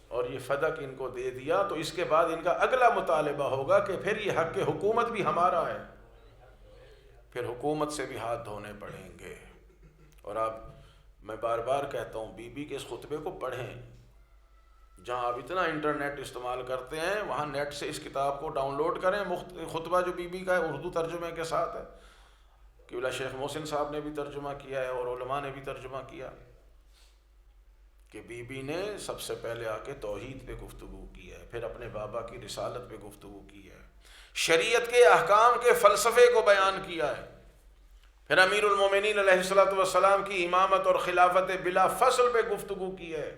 اور یہ فدق ان کو دے دیا تو اس کے بعد ان کا اگلا مطالبہ ہوگا کہ پھر یہ حق حکومت بھی ہمارا ہے، پھر حکومت سے بھی ہاتھ دھونے پڑیں گے۔ اور اب میں بار بار کہتا ہوں بی بی کے اس خطبے کو پڑھیں، جہاں آپ اتنا انٹرنیٹ استعمال کرتے ہیں وہاں نیٹ سے اس کتاب کو ڈاؤن لوڈ کریں۔ خطبہ جو بی بی کا ہے اردو ترجمے کے ساتھ ہے، قبلہ شیخ محسن صاحب نے بھی ترجمہ کیا ہے اور علماء نے بھی ترجمہ کیا کہ بی بی نے سب سے پہلے آ کے توحید پہ گفتگو کی ہے، پھر اپنے بابا کی رسالت پہ گفتگو کی ہے، شریعت کے احکام کے فلسفے کو بیان کیا ہے، پھر امیر المومنین علیہ الصلوۃ والسلام کی امامت اور خلافت بلا فصل پہ گفتگو کی ہے،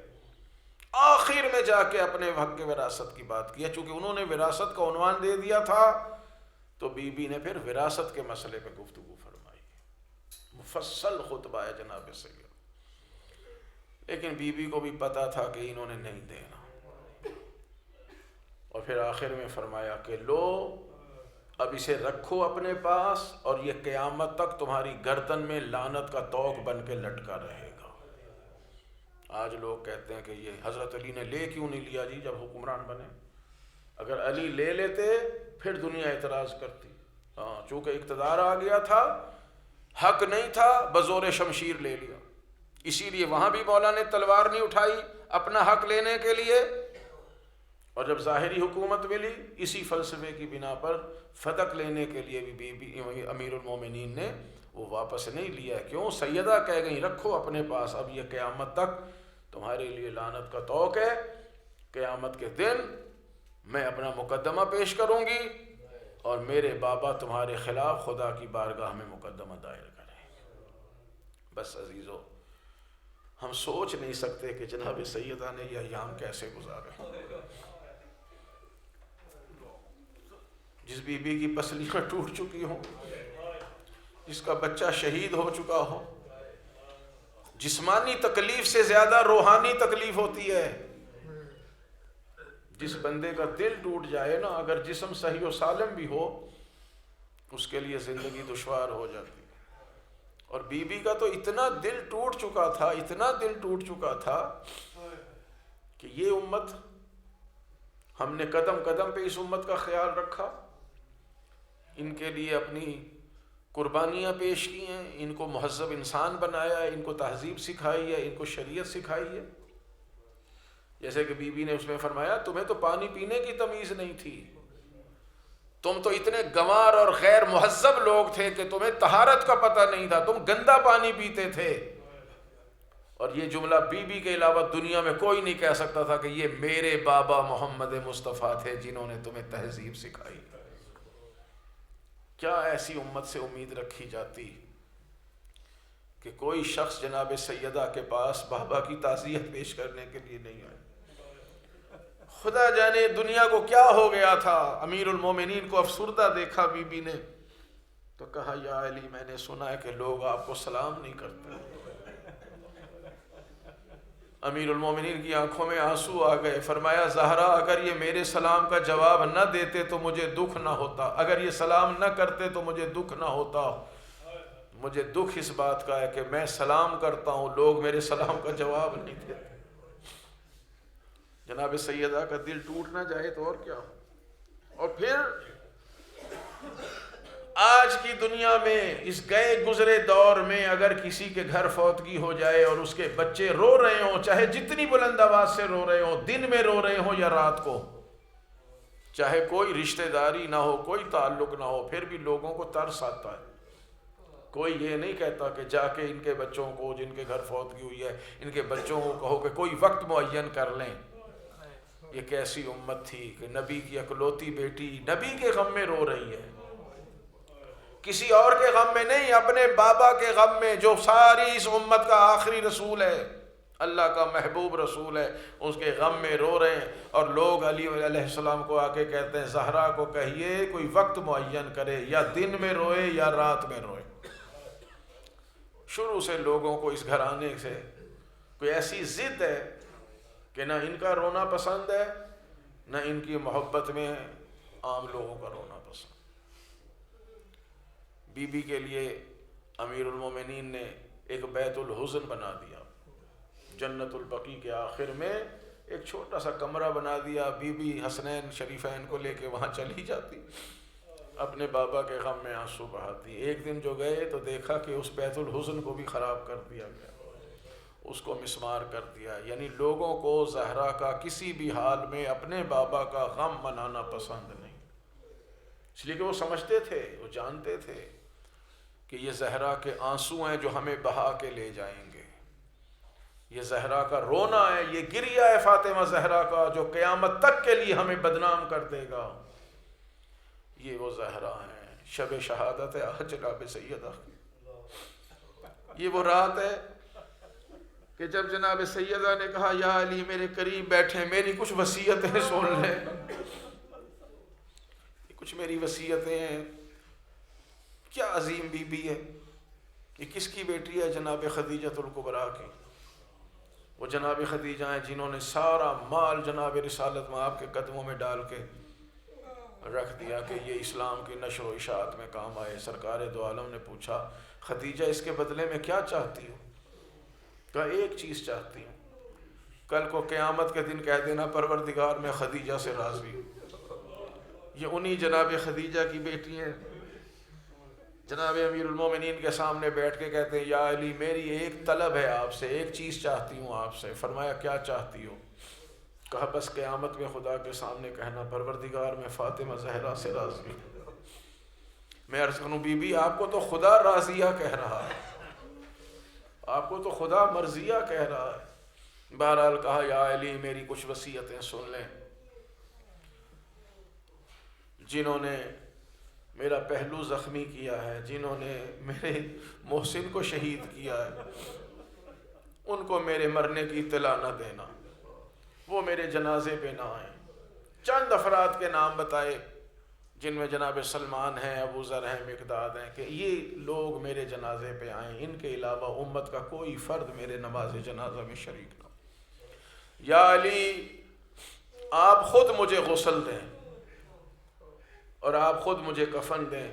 آخر میں جا کے اپنے حق کے وراثت کی بات کی ہے۔ چونکہ انہوں نے وراثت کا عنوان دے دیا تھا تو بی بی نے پھر وراثت کے مسئلے پہ گفتگو فرمائی، مفصل خطبہ ہے جناب سید۔ لیکن بی بی کو بھی پتا تھا کہ انہوں نے نہیں دینا، اور پھر آخر میں فرمایا کہ لو اب اسے رکھو اپنے پاس اور یہ قیامت تک تمہاری گردن میں لعنت کا طوق بن کے لٹکا رہے گا۔ آج لوگ کہتے ہیں کہ یہ حضرت علی نے لے کیوں نہیں لیا جی جب حکمران بنے؟ اگر علی لے لیتے پھر دنیا اعتراض کرتی، ہاں چونکہ اقتدار آ گیا تھا، حق نہیں تھا، بزور شمشیر لے لیا۔ اسی لیے وہاں بھی مولا نے تلوار نہیں اٹھائی اپنا حق لینے کے لیے، اور جب ظاہری حکومت ملی اسی فلسفے کی بنا پر فتق لینے کے لیے بھی بی بی امیر المومنین نے وہ واپس نہیں لیا۔ کیوں؟ سیدہ کہہ گئی رکھو اپنے پاس، اب یہ قیامت تک تمہارے لیے لعنت کا طوق ہے، قیامت کے دن میں اپنا مقدمہ پیش کروں گی اور میرے بابا تمہارے خلاف خدا کی بارگاہ میں مقدمہ دائر کریں گے۔ بس عزیزو، ہم سوچ نہیں سکتے کہ جناب سیدہ نے یہ ایام کیسے گزارے، جس بی بی کی پسلیاں ٹوٹ چکی ہوں، جس کا بچہ شہید ہو چکا ہو۔ جسمانی تکلیف سے زیادہ روحانی تکلیف ہوتی ہے۔ جس بندے کا دل ٹوٹ جائے نا، اگر جسم صحیح و سالم بھی ہو، اس کے لیے زندگی دشوار ہو جاتی ہے۔ اور بی بی کا تو اتنا دل ٹوٹ چکا تھا، اتنا دل ٹوٹ چکا تھا کہ یہ امت، ہم نے قدم قدم پہ اس امت کا خیال رکھا، ان کے لیے اپنی قربانیاں پیش کی ہیں، ان کو مہذب انسان بنایا ہے، ان کو تہذیب سکھائی ہے، ان کو شریعت سکھائی ہے۔ جیسے کہ بی بی نے اس میں فرمایا تمہیں تو پانی پینے کی تمیز نہیں تھی، تم تو اتنے گنوار اور غیر مہذب لوگ تھے کہ تمہیں طہارت کا پتہ نہیں تھا، تم گندا پانی پیتے تھے۔ اور یہ جملہ بی بی کے علاوہ دنیا میں کوئی نہیں کہہ سکتا تھا کہ یہ میرے بابا محمد مصطفیٰ تھے جنہوں نے تمہیں تہذیب سکھائی۔ کیا ایسی امت سے امید رکھی جاتی کہ کوئی شخص جناب سیدہ کے پاس بابا کی تعزیت پیش کرنے کے لیے نہیں آئے؟ خدا جانے دنیا کو کیا ہو گیا تھا۔ امیر المومنین کو افسردہ دیکھا بی بی نے، تو کہا یا علی میں نے سنا ہے کہ لوگ آپ کو سلام نہیں کرتے۔ امیر المومنین کی آنکھوں میں آنسو آ گئے، فرمایا زہرا اگر یہ میرے سلام کا جواب نہ دیتے تو مجھے دکھ نہ ہوتا، اگر یہ سلام نہ کرتے تو مجھے دکھ نہ ہوتا، مجھے دکھ اس بات کا ہے کہ میں سلام کرتا ہوں لوگ میرے سلام کا جواب نہیں دیتے۔ جناب سیدہ کا دل ٹوٹ نہ جائے تو اور کیا ہو۔ اور پھر آج کی دنیا میں اس گئے گزرے دور میں اگر کسی کے گھر فوتگی ہو جائے اور اس کے بچے رو رہے ہوں، چاہے جتنی بلند آواز سے رو رہے ہوں، دن میں رو رہے ہوں یا رات کو، چاہے کوئی رشتہ داری نہ ہو، کوئی تعلق نہ ہو، پھر بھی لوگوں کو ترس آتا ہے۔ کوئی یہ نہیں کہتا کہ جا کے ان کے بچوں کو جن کے گھر فوتگی ہوئی ہے ان کے بچوں کو کہو کہ کوئی وقت معین کر لیں۔ یہ کیسی امت تھی کہ نبی کی اکلوتی بیٹی نبی کے غم میں رو رہی ہے، کسی اور کے غم میں نہیں، اپنے بابا کے غم میں، جو ساری اس امت کا آخری رسول ہے، اللہ کا محبوب رسول ہے، اس کے غم میں رو رہے ہیں۔ اور لوگ علی علیہ السلام کو آ کے کہتے ہیں زہرا کو کہیے کوئی وقت معین کرے، یا دن میں روئے یا رات میں روئے۔ شروع سے لوگوں کو اس گھرانے سے کوئی ایسی ضد ہے کہ نہ ان کا رونا پسند ہے، نہ ان کی محبت میں عام لوگوں کا رونا پسند۔ بی بی کے لیے امیر المومنین نے ایک بیت الحزن بنا دیا، جنت البقیع کے آخر میں ایک چھوٹا سا کمرہ بنا دیا، بی بی حسنین شریفین کو لے کے وہاں چلی جاتی، اپنے بابا کے غم میں آنسو بہاتی۔ ایک دن جو گئے تو دیکھا کہ اس بیت الحزن کو بھی خراب کر دیا گیا، اس کو مسمار کر دیا۔ یعنی لوگوں کو زہرا کا کسی بھی حال میں اپنے بابا کا غم منانا پسند نہیں، اس لیے کہ وہ سمجھتے تھے، وہ جانتے تھے کہ یہ زہرا کے آنسو ہیں جو ہمیں بہا کے لے جائیں گے، یہ زہرا کا رونا ہے، یہ گریہ ہے فاطمہ زہرا کا جو قیامت تک کے لیے ہمیں بدنام کر دے گا۔ یہ وہ زہرا ہیں، شب شہادت ہے آج جناب سیدہ، یہ وہ رات ہے کہ جب جناب سیدہ نے کہا یا علی میرے قریب بیٹھے، میری کچھ وصیتیں سن لیں، کچھ میری وصیتیں ہیں۔ کیا عظیم بی بی ہے، یہ کس کی بیٹی ہے؟ جناب خدیجہ الکبریٰ کی۔ وہ جناب خدیجہ ہیں جنہوں نے سارا مال جناب رسالت میں آپ کے قدموں میں ڈال کے رکھ دیا کہ یہ اسلام کی نشر و اشاعت میں کام آئے۔ سرکار دو عالم نے پوچھا خدیجہ اس کے بدلے میں کیا چاہتی ہو؟ کہا ایک چیز چاہتی ہوں، کل کو قیامت کے دن کہہ دینا پروردگار میں خدیجہ سے راضی ہوں۔ یہ انہی جناب خدیجہ کی بیٹی ہیں، جناب امیر المومنین کے سامنے بیٹھ کے کہتے ہیں یا علی میری ایک طلب ہے آپ سے، ایک چیز چاہتی ہوں آپ سے۔ فرمایا کیا چاہتی ہو؟ کہا بس قیامت میں خدا کے سامنے کہنا پروردگار میں فاطمہ زہرا سے راضی ہوں۔ میں عرض کروں بی بی آپ کو تو خدا راضیہ کہہ رہا ہے، آپ کو تو خدا مرضیہ کہہ رہا ہے۔ بہرحال کہا یا علی میری کچھ وصیتیں سن لیں، جنہوں نے میرا پہلو زخمی کیا ہے، جنہوں نے میرے محسن کو شہید کیا ہے، ان کو میرے مرنے کی اطلاع نہ دینا، وہ میرے جنازے پہ نہ آئیں۔ چند افراد کے نام بتائے جن میں جناب سلمان ہیں، ابو ذر ہیں، مقداد ہیں، کہ یہ لوگ میرے جنازے پہ آئیں، ان کے علاوہ امت کا کوئی فرد میرے نماز جنازہ میں شریک نہ ہو۔ یا علی آپ خود مجھے غسل دیں اور آپ خود مجھے کفن دیں،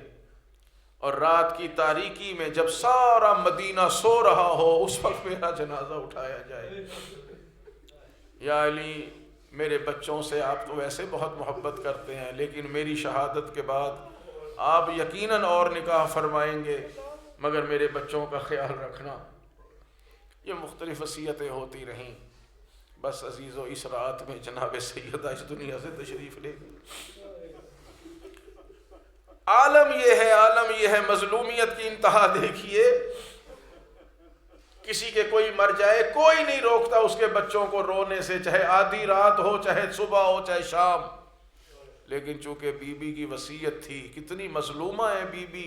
اور رات کی تاریکی میں جب سارا مدینہ سو رہا ہو اس وقت میرا جنازہ اٹھایا جائے۔ یا علی میرے بچوں سے آپ تو ویسے بہت محبت کرتے ہیں، لیکن میری شہادت کے بعد آپ یقیناً اور نکاح فرمائیں گے، مگر میرے بچوں کا خیال رکھنا۔ یہ مختلف وصیتیں ہوتی رہیں۔ بس عزیزو اس رات میں جناب سیدہ اس دنیا سے تشریف لے گئی۔ عالم یہ ہے مظلومیت کی انتہا دیکھیے، کسی کے کوئی مر جائے کوئی نہیں روکتا اس کے بچوں کو رونے سے، چاہے آدھی رات ہو، چاہے صبح ہو، چاہے شام۔ لیکن چونکہ بی بی کی وصیت تھی، کتنی مظلومہ ہے بی بی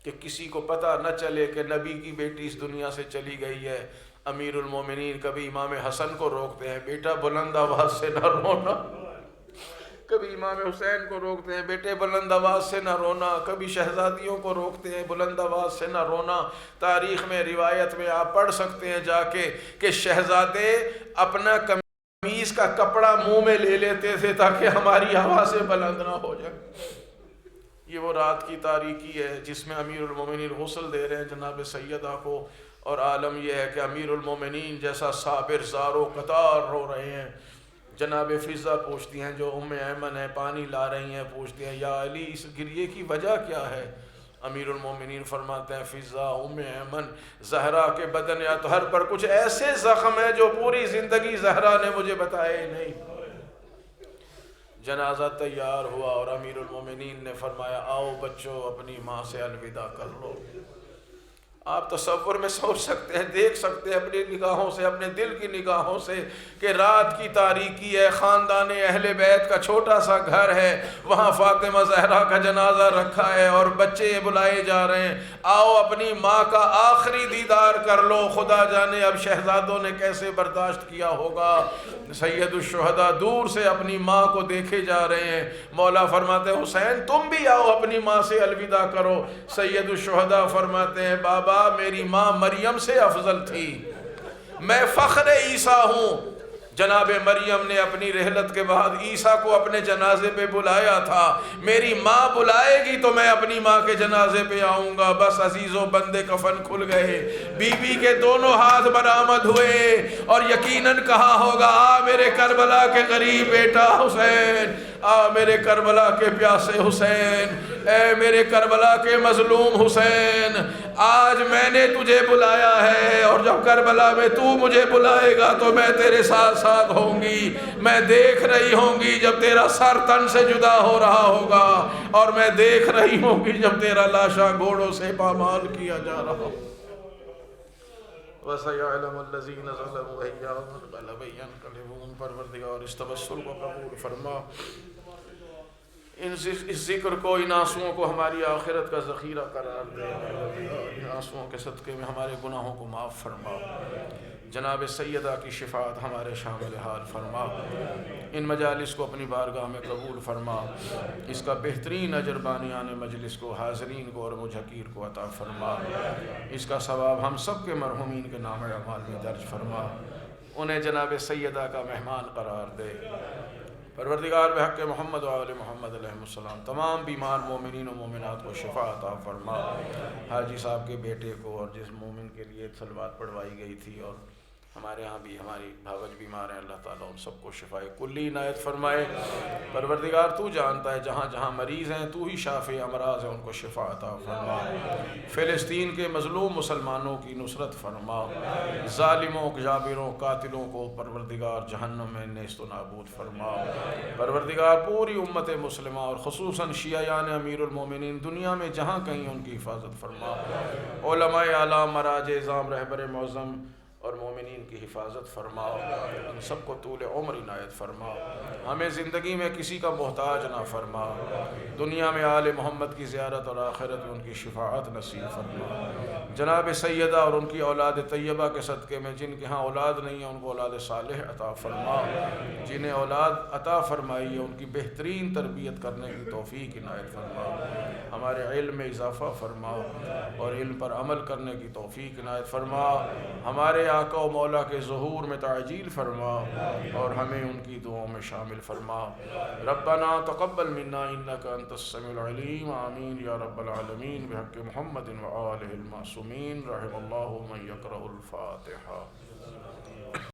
کہ کسی کو پتہ نہ چلے کہ نبی کی بیٹی اس دنیا سے چلی گئی ہے۔ امیر المومنین کبھی امام حسن کو روکتے ہیں بیٹا بلند آواز سے نہ رونا، کبھی امام حسین کو روکتے ہیں بیٹے بلند آواز سے نہ رونا، کبھی شہزادیوں کو روکتے ہیں بلند آواز سے نہ رونا۔ تاریخ میں روایت میں آپ پڑھ سکتے ہیں جا کے کہ شہزادے اپنا قمیص کا کپڑا منہ میں لے لیتے تھے تاکہ ہماری آوازیں بلند نہ ہو جائیں۔ یہ وہ رات کی تاریکی ہے جس میں امیر المومنین غسل دے رہے ہیں جناب سیدہ کو، اور عالم یہ ہے کہ امیر المومنین جیسا صابر زارو قطار رو رہے ہیں۔ جناب فضہ پوچھتی ہیں جو ام ایمن ہے پانی لا رہی ہیں، پوچھتی ہیں یا علی اس گریے کی وجہ کیا ہے؟ امیر المومنین فرماتے ہیں فضہ ام ایمن زہرا کے بدن یا طہر پر کچھ ایسے زخم ہیں جو پوری زندگی زہرا نے مجھے بتائے نہیں۔ جنازہ تیار ہوا اور امیر المومنین نے فرمایا آؤ بچوں اپنی ماں سے الوداع کر لو۔ آپ تصور میں سوچ سکتے ہیں، دیکھ سکتے ہیں اپنی نگاہوں سے، اپنے دل کی نگاہوں سے کہ رات کی تاریکی ہے، خاندان اہل بیت کا چھوٹا سا گھر ہے، وہاں فاطمہ زہرا کا جنازہ رکھا ہے اور بچے بلائے جا رہے ہیں، آؤ اپنی ماں کا آخری دیدار کر لو۔ خدا جانے اب شہزادوں نے کیسے برداشت کیا ہوگا۔ سید الشہداء دور سے اپنی ماں کو دیکھے جا رہے ہیں۔ مولا فرماتے ہیں حسین تم بھی آؤ اپنی ماں سے الوداع کرو۔ سید الشہداء فرماتے ہیں بابا میری ماں مریم سے افضل تھی، میں فخر عیسیٰ ہوں۔ جناب مریم نے اپنی رحلت کے بعد عیسیٰ کو اپنے جنازے پہ بلایا تھا، میری ماں بلائے گی تو میں اپنی ماں کے جنازے پہ آؤں گا۔ بس عزیزوں بندے کفن کھل گئے، بی بی کے دونوں ہاتھ برآمد ہوئے اور یقیناً کہا ہوگا آ میرے کربلا کے غریب بیٹا حسین، آ میرے کربلا کے پیاسے حسین، اے میرے کربلا کے مظلوم حسین، آج میں نے تجھے بلایا ہے اور جب کربلا میں تو مجھے بلائے گا تو میں تیرے ساتھ ساتھ ہوں گی۔ میں دیکھ رہی ہوں گی جب تیرا سر تن سے جدا ہو رہا ہوگا، اور میں دیکھ رہی ہوں گی جب تیرا لاشا گھوڑوں سے پامال کیا جا رہا ہوگا۔ وَسَيَعْلَمُ الَّذِينَ ظَلَمُوا أَيَّ مُنْقَلَبٍ يَنْقَلِبُونَ۔ پروردگار اس توسل کو قبول فرما، اس ذکر کو، ان آنسوؤں کو ہماری آخرت کا ذخیرہ قرار دے۔ ان آنسوؤں کے صدقے میں ہمارے گناہوں کو معاف فرما، جناب سیدہ کی شفاعت ہمارے شامل حال فرما، ان مجالس کو اپنی بارگاہ میں قبول فرما، اس کا بہترین اجر بانیان مجلس کو، حاضرین کو اور مجھ حقیر کو عطا فرما، اس کا ثواب ہم سب کے مرحومین کے نام اعمال میں درج فرما، انہیں جناب سیدہ کا مہمان قرار دے۔ پروردگار بحق محمد و آل محمد علیہ السلام تمام بیمار مومنین و مومنات کو شفا عطا فرما۔ حاجی صاحب کے بیٹے کو اور جس مومن کے لیے صلوات پڑھوائی گئی تھی، اور ہمارے ہاں بھی ہماری بھاوج بیمار ہیں، اللہ تعالیٰ ان سب کو شفائے کلی عنایت فرمائے۔ پروردگار تو جانتا ہے جہاں جہاں مریض ہیں تو ہی شافی امراض ہیں، ان کو شفا عطا فرما۔ فلسطین کے مظلوم مسلمانوں کی نصرت فرما، ظالموں جابروں قاتلوں کو پروردگار جہنم میں نیست و نابود فرما۔ پروردگار پوری امت مسلمہ اور خصوصاً شیعیان امیر المومنین دنیا میں جہاں کہیں ان کی حفاظت فرما، علماء اعلیٰ مراج اعظام رہبر معظم اور مومنین کی حفاظت فرما، ان سب کو طول عمر عنایت فرما، ہمیں زندگی میں کسی کا محتاج نہ فرما، دنیا میں آل محمد کی زیارت اور آخرت میں ان کی شفاعت نصیب فرما۔ جناب سیدہ اور ان کی اولاد طیبہ کے صدقے میں جن کے ہاں اولاد نہیں ہے ان کو اولاد صالح عطا فرما، جنہیں اولاد عطا فرمائی ہے ان کی بہترین تربیت کرنے کی توفیق عنایت فرما، ہمارے علم میں اضافہ فرما اور علم پر عمل کرنے کی توفیق عنایت فرما، ہمارے آقا و مولا کے ظہور میں تعجیل فرما اور ہمیں ان کی دعاؤں میں شامل فرما۔ ربنا تقبل منا انک انت السمیع العلیم، آمین یا رب العالمین، بحق محمد و آلہ المعصومین، رحم اللہ من یقرأ الفاتحہ۔